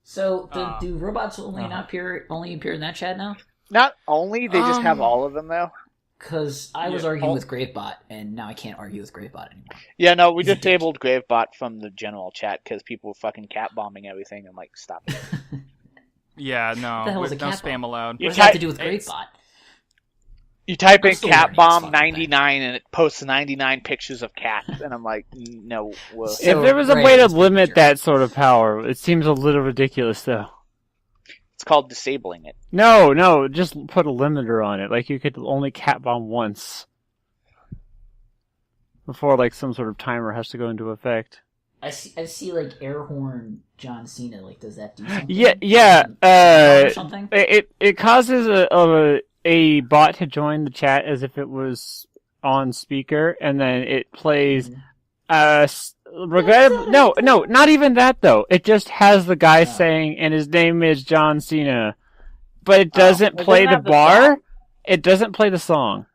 So do robots only Uh-huh. not appear in that chat now? Not only, they just have all of them, though. Because I was Yeah, arguing all- with Gravebot, and now I can't argue with Gravebot anymore. Yeah, no, we He's a dick. disabled Gravebot from the general chat because people were fucking cat bombing everything. I'm like, stop it. Yeah, What the no, hell is a no cat spam bomb? allowed. What You does that have to type- do with it's- Gravebot? You type I'm in still cat learning this bomb fucking 99 and it posts 99 pictures of cats, and I'm like, no. Well, So- If there was a Ray way to is the limit jerk. that sort of power, it seems a little ridiculous, though. it's called disabling it. No, just put a limiter on it. Like, you could only cat bomb once before, like, some sort of timer has to go into effect. I see like air horn John Cena. Like, does that do something? Yeah. Or something. It causes a bot to join the chat as if it was on speaker, and then it plays. No, not even that though. It just has the guy saying, and his name is John Cena, but it doesn't It play doesn't the have the bar. song? It doesn't play the song,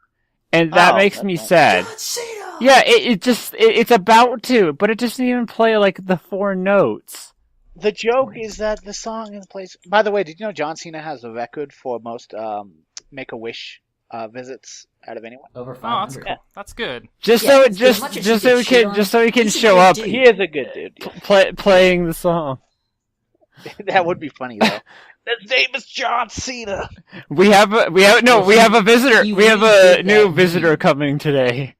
and that Oh, makes me okay. sad. John Cena. Yeah, it's about to, but it doesn't even play like the 4 notes. The joke is that the song is plays. By the way, did you know John Cena has the record for most Make-A-Wish visits out of anyone? Over Oh, that's 500. cool. That's good. Just Yeah, so as just much as just you so can he shit can on just so he can he's a show good up dude. He is a good dude. Yeah. playing the song. That would be funny though. His name is John Cena. We have a visitor. he We have redid a new that visitor meme. coming today.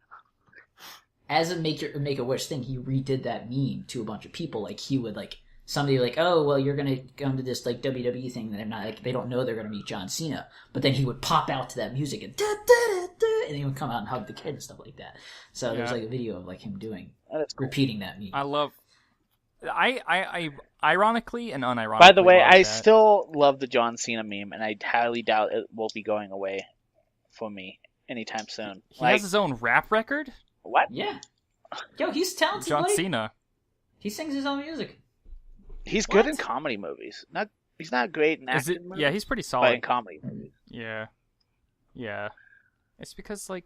As a Make-A-Wish thing, he redid that meme to a bunch of people. Like, he would like somebody like, oh well, you're gonna come to this like WWE thing that they're not like, they don't know they're gonna meet John Cena, but then he would pop out to that music and and he would come out and hug the kid and stuff like that. So there's Yeah. like a video of like him doing That's cool. repeating that meme. I love I ironically and unironically. By the way, love I that. still love the John Cena meme, and I highly doubt it will be going away for me anytime soon. He has his own rap record. What? Yeah. Yo, he's talented. John buddy. Cena. He sings his own music. He's good in comedy movies. He's not great in action movies. Yeah, he's pretty but solid in comedy movies. Yeah. It's because I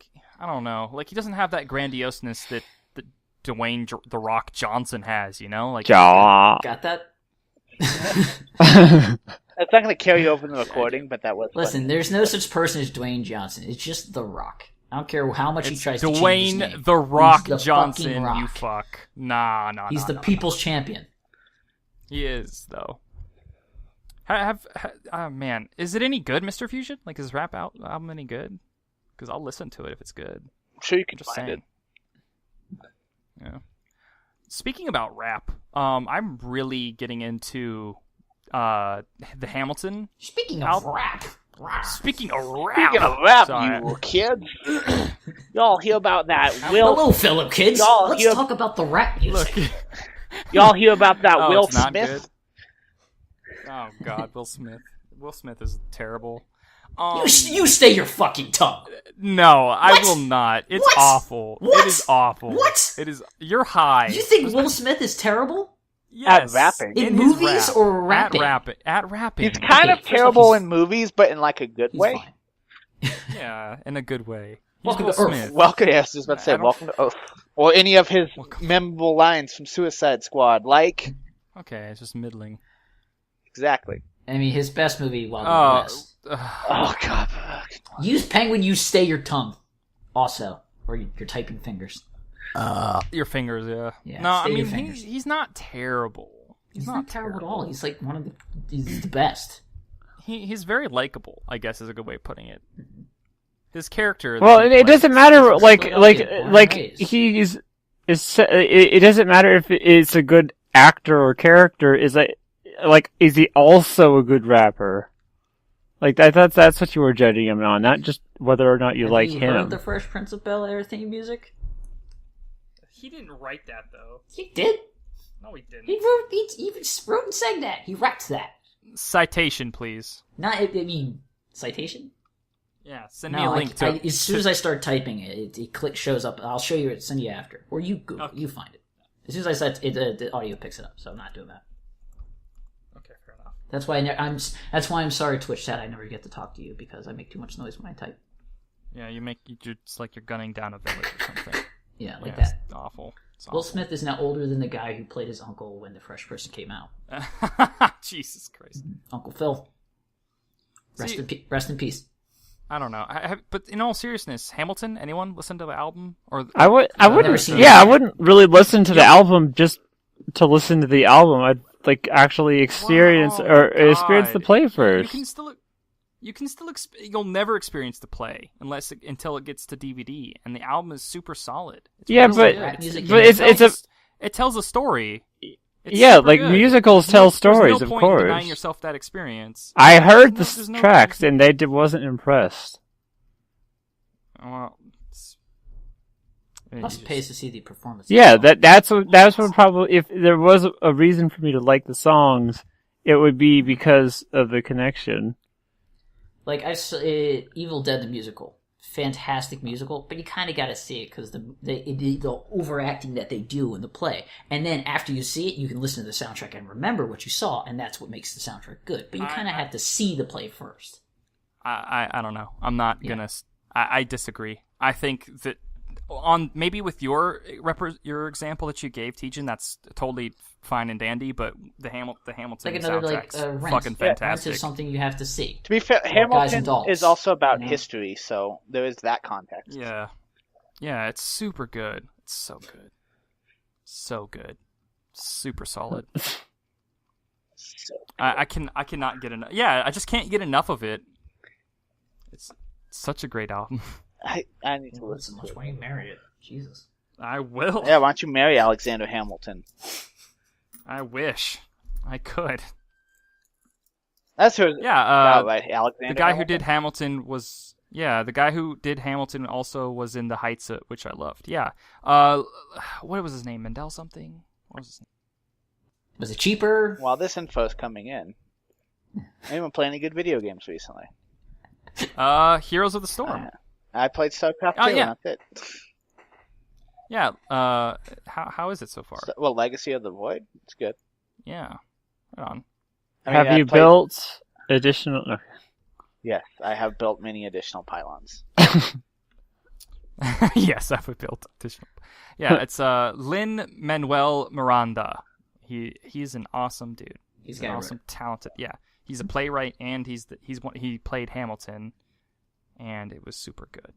don't know, he doesn't have that grandioseness that Dwayne the Rock Johnson has, Jaw. Got that? It's not going to carry over in the recording, but that was Listen, funny. there's no such person as Dwayne Johnson. It's just The Rock. I don't care how much he tries to change his Dwayne name. the Rock He's the Johnson. fucking Rock. You fuck. Nah. He's the people's champion. He is though. Man, is it any good, Mr. Fusion? Is his rap album any good? Because I'll listen to it if it's good. I'm sure you can Just find saying. it. Yeah. Speaking about rap, I'm really getting into the Hamilton. Speaking of rap. Speaking of rap, You kids. Y'all hear about that Hello, fellow kids. Let's talk about the rap music. Look. Y'all hear about that Will it's not Smith? good. Oh God, Will Smith. Will Smith is terrible. You stay your fucking tongue. No, I What? will not. It's What? awful. What? It is awful. What? It is. You're high. You think Will Smith is terrible? Yes. At rapping. In his movies rap. or rapping? At rapping. He's kind Okay, of first off, terrible he's- in movies, but in like a good He's way. fine. Yeah, in a good way. He's Welcome Will to Earth. Smith. Welcome, yes, I was about to I say, don't- welcome to Earth. Or any of his memorable lines from Suicide Squad, like... Okay, it's just middling. Exactly. I mean, his best movie, Wild Wild West. Oh, God. Use Penguin, you stay your tongue. Also. Or your typing fingers. Your fingers, yeah. Yeah, No, I stay your mean, fingers. he's not terrible. He's not terrible at all. He's like he's the best. He's very likable, I guess is a good way of putting it. His character. Well, that he it doesn't plays- matter. Philadelphia, born and raised. He's. It doesn't matter if it's a good actor or character. Is he also a good rapper? I thought that's what you were judging him on, not just whether or not you like Have you him. heard the Fresh Prince of Bel-Air theme music? He didn't write that though. He did. No, he didn't. He even wrote and sang that. He rapped that. Citation, please. Not, I mean, citation? Yeah, send me a No, link to. as soon as I start typing it, it shows up. I'll show you it, send you after. Or you Google, Okay. you find it. As soon as I said it, the audio picks it up, so I'm not doing that. Okay, fair enough. That's why that's why I'm sorry, Twitch chat. I never get to talk to you because I make too much noise when I type. Yeah, it's like you're gunning down a village or something. Yeah, like Yeah, that. It's awful. It's Will awful. Smith is now older than the guy who played his uncle when The Fresh Person came out. Jesus Christ. Uncle Phil. See- Rest in peace. I don't know. But in all seriousness, Hamilton. Anyone listen to the album or? I never wouldn't. seen Yeah, it. I wouldn't really listen to the album just to listen to the album. I'd actually experience Wow, experience the God. play You first. can still. You'll never experience the play until it gets to DVD, and the album is super solid. It's Yeah, really but- good. Rap music, but you know, It tells a story. It's Yeah, super like good. musicals tell stories, There's no of point course. in denying yourself that experience. I heard the There's no- tracks and wasn't impressed. Well, Plus pays to see the performance. Yeah, that's what probably, if there was a reason for me to like the songs, it would be because of the connection. Like I saw Evil Dead the musical, fantastic musical, but you kind of got to see it because the overacting that they do in the play, and then after you see it, you can listen to the soundtrack and remember what you saw, and that's what makes the soundtrack good. But you kind of have to see the play first. I don't know. I'm not gonna. I disagree. I think that maybe with your example that you gave, Tgjan, that's totally fine and dandy. But the Hamilton Like another soundtrack's Rent. fucking Rent fantastic. is something you have to see. To be fair, Guys and Hamilton Dolls, is also about you know? history, so there is that context. Yeah, it's super good. It's so good, so good, super solid. So, I cannot get enough. Yeah, I just can't get enough of it. It's such a great album. I need to listen to it. Why you marry it? Jesus. I will. Yeah, why don't you marry Alexander Hamilton? I wish I could. That's her. Yeah, right, Alexander. the guy who Hamilton? did Hamilton was the guy who did Hamilton also was in The Heights, which I loved. Yeah. What was his name? Mendel something? What was his name? Was it cheaper? While this info's coming in, anyone play any good video games recently? Heroes of the Storm. I played StarCraft 2, Oh, yeah. and that's it. Yeah. How is it so far? Well, Legacy of the Void, it's good. Yeah. Right on. Have you built additional? No. Yes, I have built many additional pylons. Yes, I would build additional. Yeah, it's Lin-Manuel Miranda. He's an awesome dude. He's an awesome, talented. Yeah, he's a playwright, and he played Hamilton, and it was super good.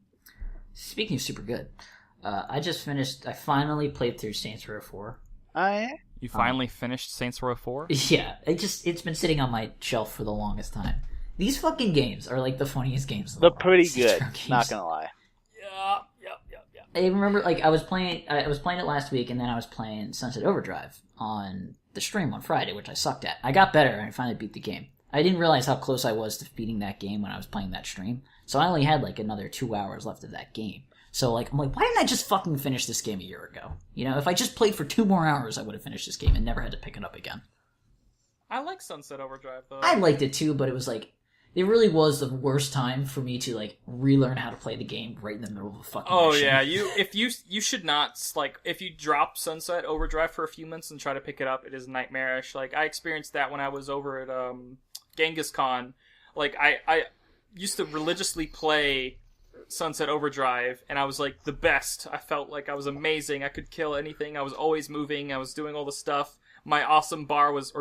Speaking of super good, I finally played through Saints Row 4. You finally finished Saints Row 4? Yeah, it's been sitting on my shelf for the longest time. These fucking games are like the funniest games in the world. They're pretty good, not gonna lie. Yeah. I remember, like, I was playing it last week, and then I was playing Sunset Overdrive on the stream on Friday, which I sucked at. I got better, and I finally beat the game. I didn't realize how close I was to beating that game when I was playing that stream, so I only had, like, another 2 hours left of that game. So, like, I'm like, why didn't I just fucking finish this game a year ago? You know, if I just played for 2 more hours, I would have finished this game and never had to pick it up again. I like Sunset Overdrive, though. I liked it, too, but it was, like, it really was the worst time for me to, like, relearn how to play the game right in the middle of a fucking mission. Yeah, you should not, like, if you drop Sunset Overdrive for a few months and try to pick it up, it is nightmarish. Like, I experienced that when I was over at Genghis Khan. Like, I used to religiously play Sunset Overdrive, and I was, like, the best. I felt like I was amazing. I could kill anything. I was always moving. I was doing all the stuff. My awesome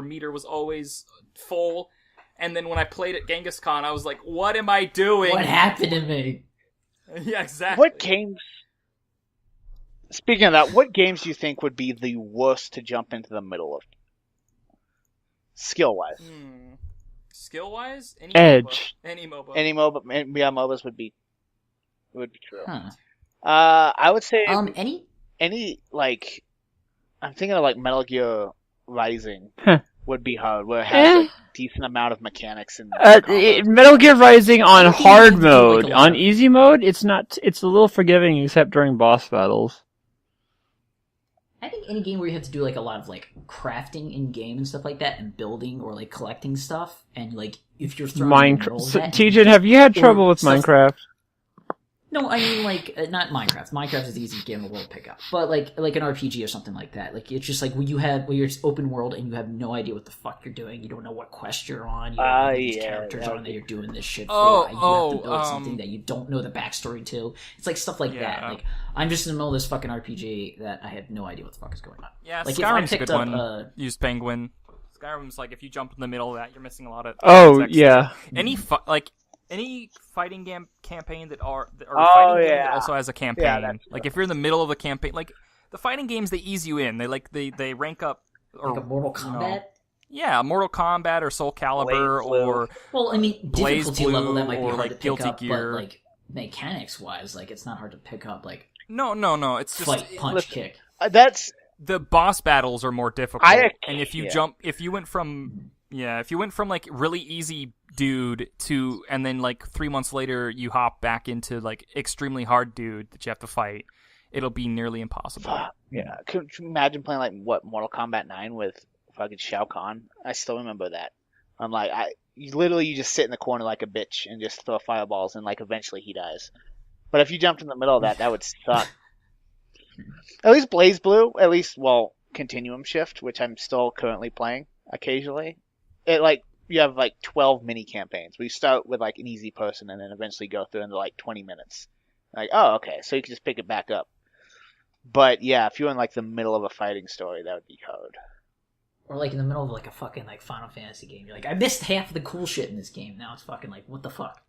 meter was always full. And then when I played at Genghis Khan, I was like, what am I doing? What happened to me? Yeah, exactly. What games... Speaking of that, what games do you think would be the worst to jump into the middle of? Skill-wise. Skill-wise? Edge. Any MOBA. Any MOBA. Yeah, MOBAs would be true. Huh. I would say... Any, like... I'm thinking of, like, Metal Gear Rising would be hard, where it has a decent amount of mechanics in Metal Gear Rising on hard mode. On easy mode, it's a little forgiving except during boss battles. I think any game where you have to do, like, a lot of, like, crafting in game and stuff like that, and building or, like, collecting stuff, and, like, if you're throwing Minecraft. Tgjan, have you had trouble with Minecraft? No, I mean, like, not Minecraft. Minecraft is the easiest game in the world to pick up. But, like an RPG or something like that. Like, it's just like when you're open world and you have no idea what the fuck you're doing. You don't know what quest you're on. You don't know who these characters are that you're doing this shit for. You have to build something that you don't know the backstory to. It's like stuff like that. Like, I'm just in the middle of this fucking RPG that I have no idea what the fuck is going on. Yeah, like, Skyrim's a good one. Use Penguin. Skyrim's like, if you jump in the middle of that, you're missing a lot of... yeah. Any fighting game campaign that also has a campaign. Yeah, like if you're in the middle of a campaign, like the fighting games, they ease you in. They rank up. Or, like a Mortal Kombat. Yeah, Mortal Kombat or Soul Calibur or difficulty level that might be hard like to pick Guilty up, Gear. but like mechanics wise, like it's not hard to pick up. Like no, it's just fight, punch, kick. That's the boss battles are more difficult. And if you went from like really easy dude to, and then like 3 months later you hop back into like extremely hard dude that you have to fight, it'll be nearly impossible. Yeah, could you imagine playing like Mortal Kombat 9 with fucking Shao Kahn? I still remember that. I'm like, you just sit in the corner like a bitch and just throw fireballs, and like eventually he dies. But if you jumped in the middle of that would suck. At least BlazBlue, Continuum Shift, which I'm still currently playing occasionally. You have like 12 mini campaigns. We start with like an easy person and then eventually go through into like 20 minutes. Like, oh, okay, so you can just pick it back up. But yeah, if you're in like the middle of a fighting story, that would be hard. Or like in the middle of like a fucking like Final Fantasy game, you're like, I missed half of the cool shit in this game. Now it's fucking like, what the fuck?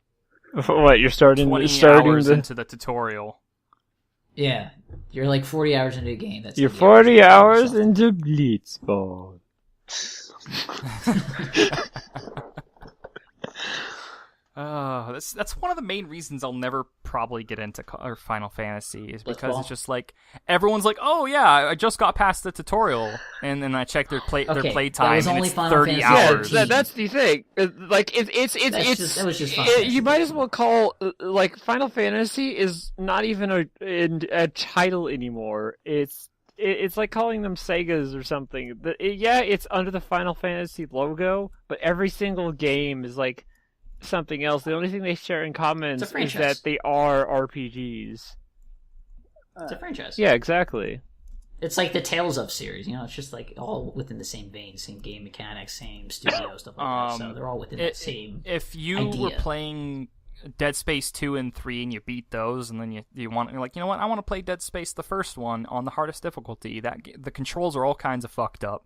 What, you're starting 20 hours into the tutorial. Yeah, you're like 40 hours into a game. You're 40 hours into Blitzball. That's one of the main reasons I'll never probably get into Final Fantasy is because it's just like everyone's like, oh yeah, I just got past the tutorial, and then I check their play time and it's 30 hours. Yeah, that's the thing. Like that was just you might as well call like Final Fantasy is not even a title anymore. It's it's like calling them Segas or something. Yeah, it's under the Final Fantasy logo, but every single game is like something else. The only thing they share in common is that they are RPGs. It's a franchise. Yeah, exactly. It's like the Tales of series, it's just like all within the same vein, same game mechanics, same studio, stuff like that. So they're all within the same If you idea. were playing Dead Space 2 and 3 and you beat those, and then you're like, you know what, I want to play Dead Space the first one on the hardest difficulty. The controls are all kinds of fucked up.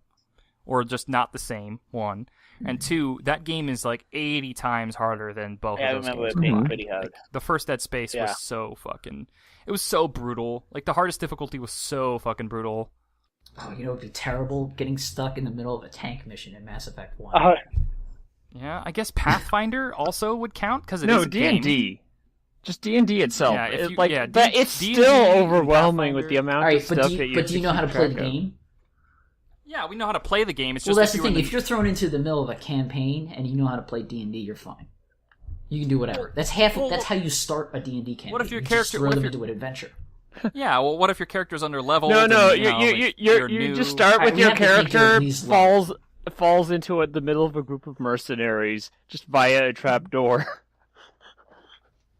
Or just not the same, one. And two, that game is like 80 times harder than both of those games. I remember it being pretty hard. Like, the first Dead Space was so fucking... It was so brutal. Like, the hardest difficulty was so fucking brutal. Oh, it'd be terrible getting stuck in the middle of a tank mission in Mass Effect 1. Yeah, I guess Pathfinder also would count, because it is a D&D. game. Just D&D itself. Yeah, it's D&D still overwhelming with the amount of stuff that you But do you know how to play the game? Yeah, we know how to play the game. It's Well, just that's the thing. If you're thrown into the middle of a campaign and you know how to play D&D, you're fine. You can do whatever. That's that's how you start a D&D campaign. What if your you character... just throw them into an adventure? Yeah, well, what if your character's under level? No, you're you just start with your character falls into the middle of a group of mercenaries just via a trap door.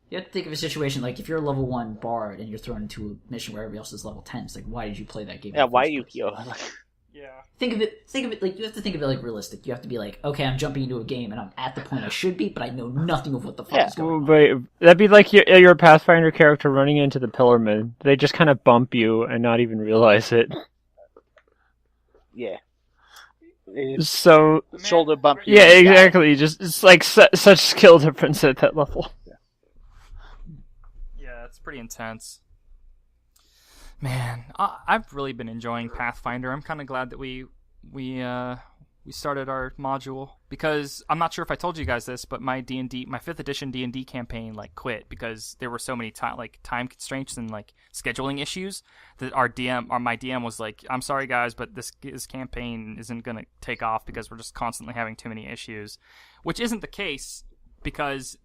You have to think of a situation like if you're a level 1 bard and you're thrown into a mission where everybody else is level 10. It's like, why did you play that game? Yeah, why are you here? Yeah. Think of it like you have to think of it like realistic. You have to be like, okay, I'm jumping into a game and I'm at the point I should be, but I know nothing of what the fuck is going on. But that'd be like your Pathfinder character running into the Pillarmen. They just kind of bump you and not even realize it. Yeah. So shoulder bump. Yeah, exactly. Just it's like such skill difference at that level. Yeah, it's pretty intense. Man, I've really been enjoying Pathfinder. I'm kind of glad that we started our module, because I'm not sure if I told you guys this, but my 5th edition D&D campaign quit because there were so many time constraints and scheduling issues that my DM was like, I'm sorry guys, but this campaign isn't going to take off because we're just constantly having too many issues, which isn't the case. Because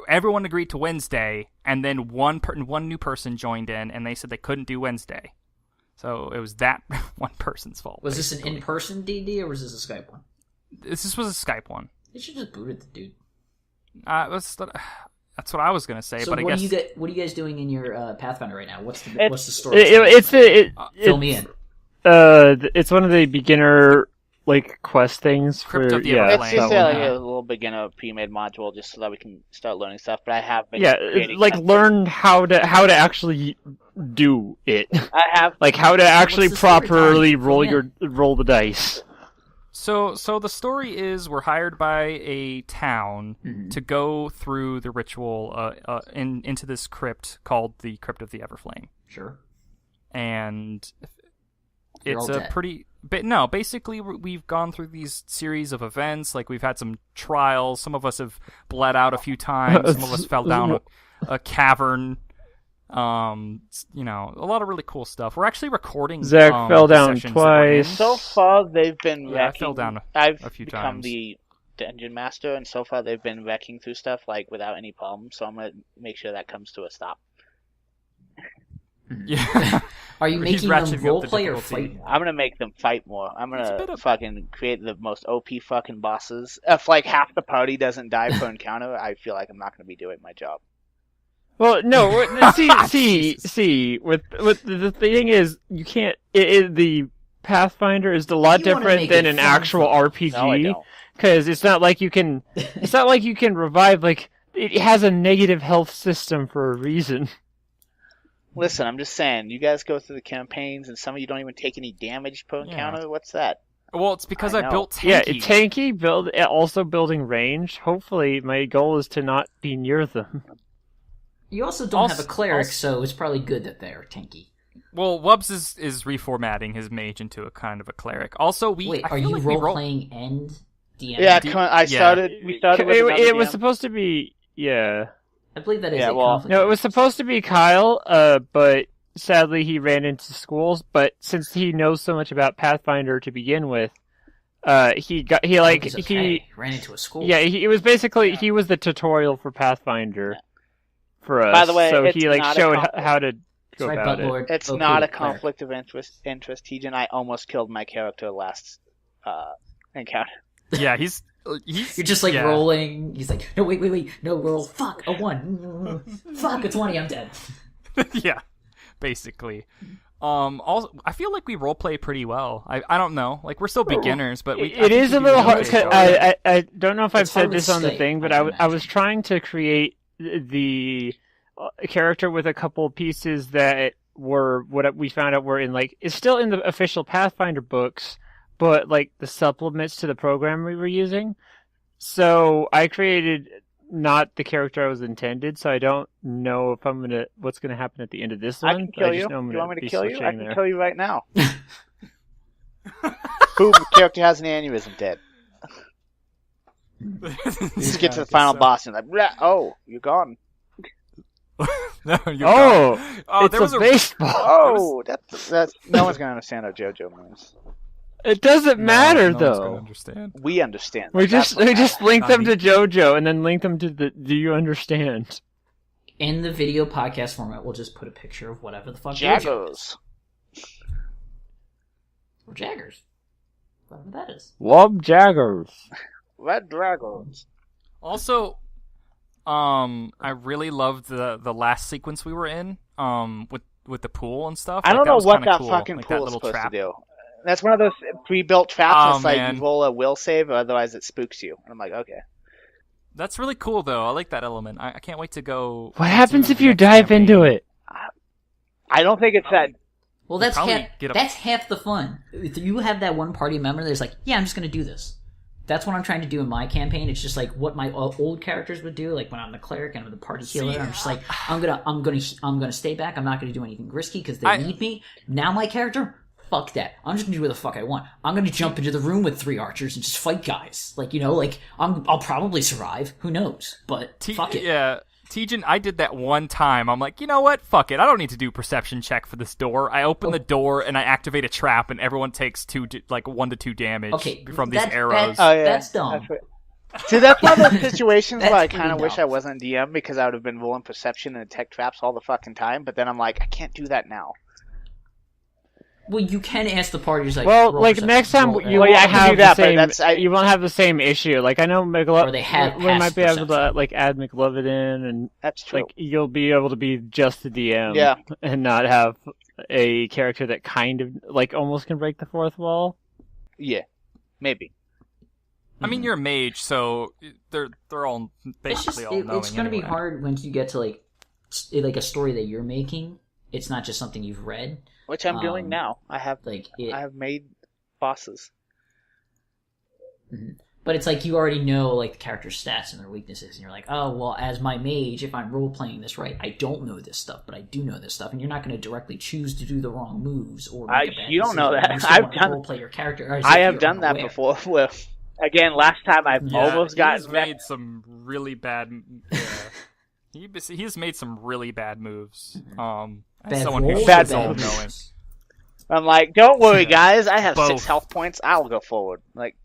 everyone agreed to Wednesday, and then one new person joined in, and they said they couldn't do Wednesday. So it was that one person's fault. Was this an in-person D&D, or was this a Skype one? This was a Skype one. They should just booted the dude. That's what I was gonna say. So but I guess what are you guys doing in your Pathfinder right now? What's the story? Fill me in. It's one of the beginner quest things Crypt of the It's Everflame. just a little beginner pre-made module just so that we can start learning stuff. But I have been learn how to actually do it. I have how to actually properly roll the dice. So the story is we're hired by a town to go through the ritual into this crypt called the Crypt of the Everflame. Sure. And They're it's all a dead. pretty... But no, basically we've gone through these series of events. We've had some trials. Some of us have bled out a few times. Some of us fell down a cavern. A lot of really cool stuff. We're actually recording. Zach fell down sessions that we're in. twice. So far, they've been wrecking. I fell down I've a few become times. the dungeon master, and so far they've been wrecking through stuff without any problem. So I'm gonna make sure that comes to a stop. Yeah. Are you He's making them ratcheting up the roleplay or difficulty. fight? I'm gonna make them fight more. I'm It's a gonna bit of- fucking create the most OP fucking bosses. If half the party doesn't die per encounter, I feel like I'm not gonna be doing my job. Well, no. See. With the thing is, you can't. The Pathfinder is a lot You wanna different make than it an fun. actual No, I RPG don't. because it's not like you can. It's not like you can revive. It has a negative health system for a reason. Listen, I'm just saying, you guys go through the campaigns, and some of you don't even take any damage per encounter. What's that? Well, it's because I I know. built tanky. Yeah, tanky also building range. Hopefully, my goal is to not be near them. You also don't have a Also- cleric, so it's probably good that they're tanky. Well, Wubbs is reformatting his mage into a kind of a cleric. Also, Wait, I are feel you like we roll- role-playing and DM? Yeah, yeah. we started with another It was DM. supposed to be. Yeah. I believe that is Yeah, a well- conflict. No, it was supposed to be Kyle, but sadly he ran into schools. But since he knows so much about Pathfinder to begin with, he ran into a school. yeah, he was the tutorial for Pathfinder for us. By the way, so it's he not a showed conflict. how to That's right, about it. Buttlord. It's OP, not a cleric. conflict of interest, Tgjan. I almost killed my character last encounter. Yeah, he's You're just like rolling. He's like, no, wait, no, roll. Fuck, a 1. Fuck, a 20. I'm dead. Yeah, basically. Also, I feel like we roleplay pretty well. I don't know, like we're still beginners, but it is a little hard. I don't know if I've said this on the thing, but I was trying to create the character with a couple pieces that were what we found out were in like it's still in the official Pathfinder books, but like the supplements to the program we were using. So I created not the character I was intended, so I don't know if what's gonna happen at the end of this one. I can kill you. You want me to kill you? I can there. kill you right now. Boom, the character has an aneurysm, dead. You just get to the final boss and like, oh, you're gone. No, you're Oh, gone. Oh, it's there was a baseball. Oh, that's no one's gonna understand how JoJo moves. It doesn't matter no one's gonna though. understand. We understand. We That's just what link Not them me. to JoJo and then link them to the. Do you understand? In the video podcast format, we'll just put a picture of whatever the fuck JoJo is. Jaggers. Or Jaggers. Whatever that is. Lob Jaggers. Red dragons. Also, I really loved the last sequence we were in, with the pool and stuff. I don't know was what kinda that cool. fucking like pool that is little supposed trap. to do. That's one of those pre-built traps. Oh, It's like man. you roll a will save, or otherwise it spooks you. And I'm like, okay. That's really cool, though. I like that element. I can't wait to go. What happens to if the you next dive campaign. into it? I don't think it's that. Well, that's probably half, get a- that's half the fun. If you have that one party member that's like, yeah, I'm just going to do this. That's what I'm trying to do in my campaign. It's just like what my old characters would do. Like when I'm the cleric and I'm the party healer, I'm just like, I'm gonna stay back. I'm not gonna do anything risky because they need me. Now my character, fuck that. I'm just gonna do what the fuck I want. I'm gonna jump into the room with 3 archers and just fight guys. Like I'll probably survive. Who knows? But fuck it. Yeah, Tgjan, I did that one time. I'm like, you know what? Fuck it. I don't need to do perception check for this door. I open the door and I activate a trap, and everyone takes 1 to 2 damage from these arrows. Oh yeah, That's dumb. See, that's one of those situations where I That's kind of pretty wish dumb. I wasn't DM because I would have been rolling perception and tech traps all the fucking time. But then I'm like, I can't do that now. Well, you can ask the parties like. Well, roll like perception, next time roll you Well, won't yeah, I can have do that, the but same. You won't have the same issue. Like I know Or they have we might be able to perception. like add McLovin in, and That's true. like you'll be able to be just the DM, Yeah. and not have a character that kind of like almost can break the fourth wall. Yeah, maybe. I mean, you're a mage, so they're all basically all knowing. It's going to be anyway. hard once you get to like a story that you're making. It's not just something you've read. Which I'm doing now. I have made bosses. But it's like you already know like the character's stats and their weaknesses, and you're like, oh well, as my mage, if I'm role playing this right, I don't know this stuff, but I do know this stuff, and you're not going to directly choose to do the wrong moves or make a bad you don't know decision. that. You still I've want to done- role play your character. as I if have you're done that unaware. before. With again, last time I've almost gotten He's made some really bad. He's made some really bad moves. As Bad someone rolls who's or bad so moves? knowing. I'm like, don't worry, guys. I have 6 Both. health points. I'll go forward. Like,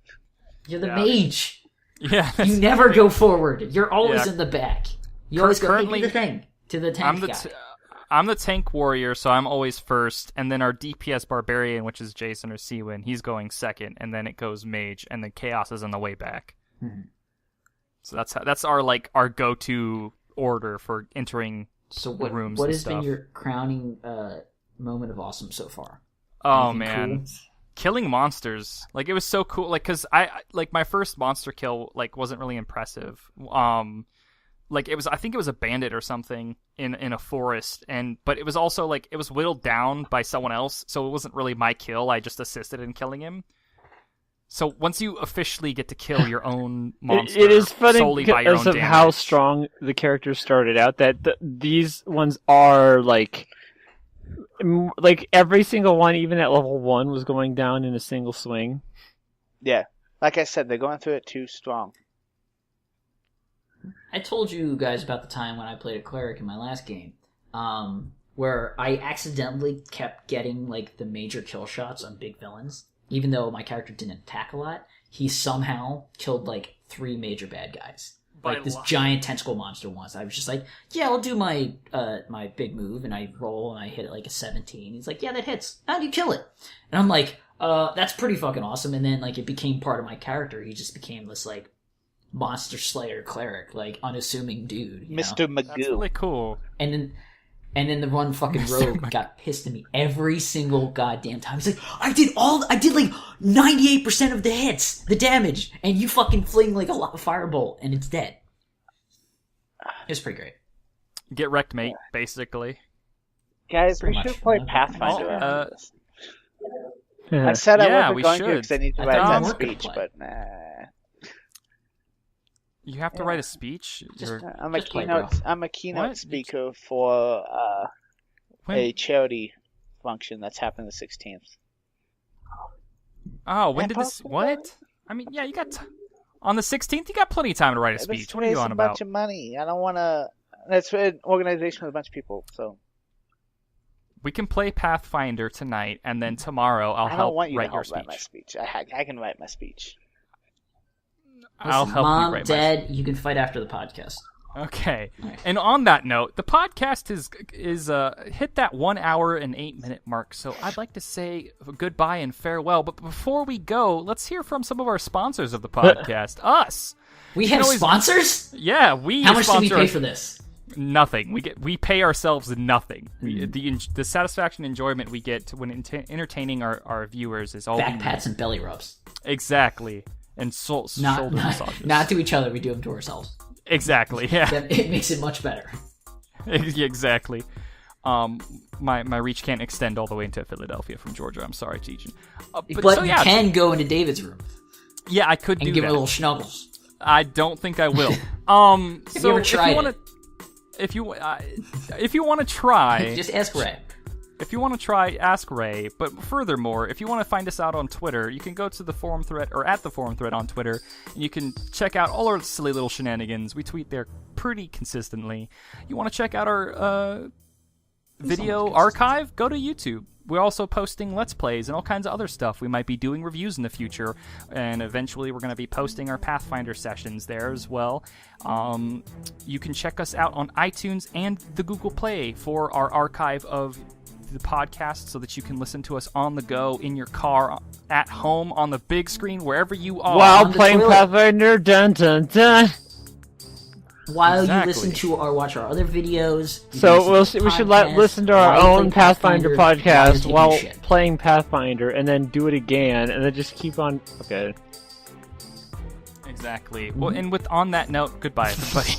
You're the Yeah. mage. Yeah, You never go forward. You're always Yeah. in the back. You always go, hey, Currently- do the thing to the tank guy. I'm the tank warrior, so I'm always first, and then our DPS barbarian, which is Jason or Seawin, he's going second, and then it goes mage, and then chaos is on the way back. So that's our go-to order for entering So rooms what and has been stuff. your crowning moment of awesome so far? Oh Anything man. cool? Killing monsters, like it was so cool, like because I like my first monster kill like wasn't really impressive. Like it was, I think it was a bandit or something in a forest, but it was also like it was whittled down by someone else, so it wasn't really my kill. I just assisted in killing him. So once you officially get to kill your own monster, It is funny solely by your because own of damage. how strong the characters started out. That these ones are like every single one, even at level 1, was going down in a single swing. yeah, like I said, they're going through it too strong. I told you guys about the time when I played a cleric in my last game, where I accidentally kept getting like the major kill shots on big villains, even though my character didn't attack a lot. He somehow killed like 3 major bad guys. like this giant tentacle monster once. I was just like, yeah, I'll do my my big move, and I roll and I hit it like a 17. He's like, yeah, that hits. How do you kill it? And I'm like, that's pretty fucking awesome. And then like it became part of my character. He just became this like monster slayer cleric, like unassuming dude, Mr. Magoo. That's really cool. And then the one fucking rogue got pissed at me every single goddamn time. He's like, I did like 98% of the hits, the damage, and you fucking fling like a firebolt and it's dead. It's pretty great. Get wrecked, mate, basically. Guys, Pretty we should much. play Pathfinder after this. Yeah. I said I Yeah, wasn't we going to should. because I need to I write thought that we were gonna speech, play. but nah. You have to write a speech? I'm a Just play, bro. keynote What? speaker for When- a charity function that's happening the 16th. Oh, when Yeah, did this... possible. What? I mean, yeah, you got... On the 16th, you got plenty of time to write a Let's speech. What are you raise on a about? bunch of money. I don't want to. That's an organization with a bunch of people, so We can play Pathfinder tonight, and then tomorrow I'll I don't help want you to write your help write my speech. speech. I can write my speech. I'll Listen, help Mom, you write Dad, you can fight after the podcast. Okay. Right. And on that note, the podcast is hit that 1 hour and 8 minute mark. So I'd like to say goodbye and farewell. But before we go, let's hear from some of our sponsors of the podcast. Us. We You have can always- sponsors? Yeah, we How much do we sponsor pay our- for this? Nothing. We pay ourselves nothing. Mm-hmm. The satisfaction and enjoyment we get when entertaining our viewers is all we Back need. pats and belly rubs. Exactly. And shoulder massages. Not to each other, we do them to ourselves. Exactly. Yeah. It makes it much better. Exactly. My reach can't extend all the way into Philadelphia from Georgia. I'm sorry, Tgjan. But you can go into David's room Yeah, I could and do give that. her little snuggles. I don't think I will. So ever tried wanna, it? if you want to try, Just ask Ray. if you want to try, ask Ray. But furthermore, if you want to find us out on Twitter, you can go to the forum thread or at the forum thread on Twitter, and you can check out all our silly little shenanigans. We tweet there pretty consistently. You want to check out our video archive? Go to YouTube. We're also posting Let's Plays and all kinds of other stuff. We might be doing reviews in the future, and eventually we're going to be posting our Pathfinder sessions there as well. You can check us out on iTunes and the Google Play for our archive of the podcast so that you can listen to us on the go, in your car, at home, on the big screen, wherever you are. While on the playing toilet. Pathfinder, dun dun dun. While Exactly. you listen to or watch our other videos. you So can we to should podcasts, listen to our while you own play Pathfinder while podcast you're taking while a shit. playing Pathfinder, and then do it again, and then just keep on. Okay. Exactly. Well, and on that note, goodbye, everybody.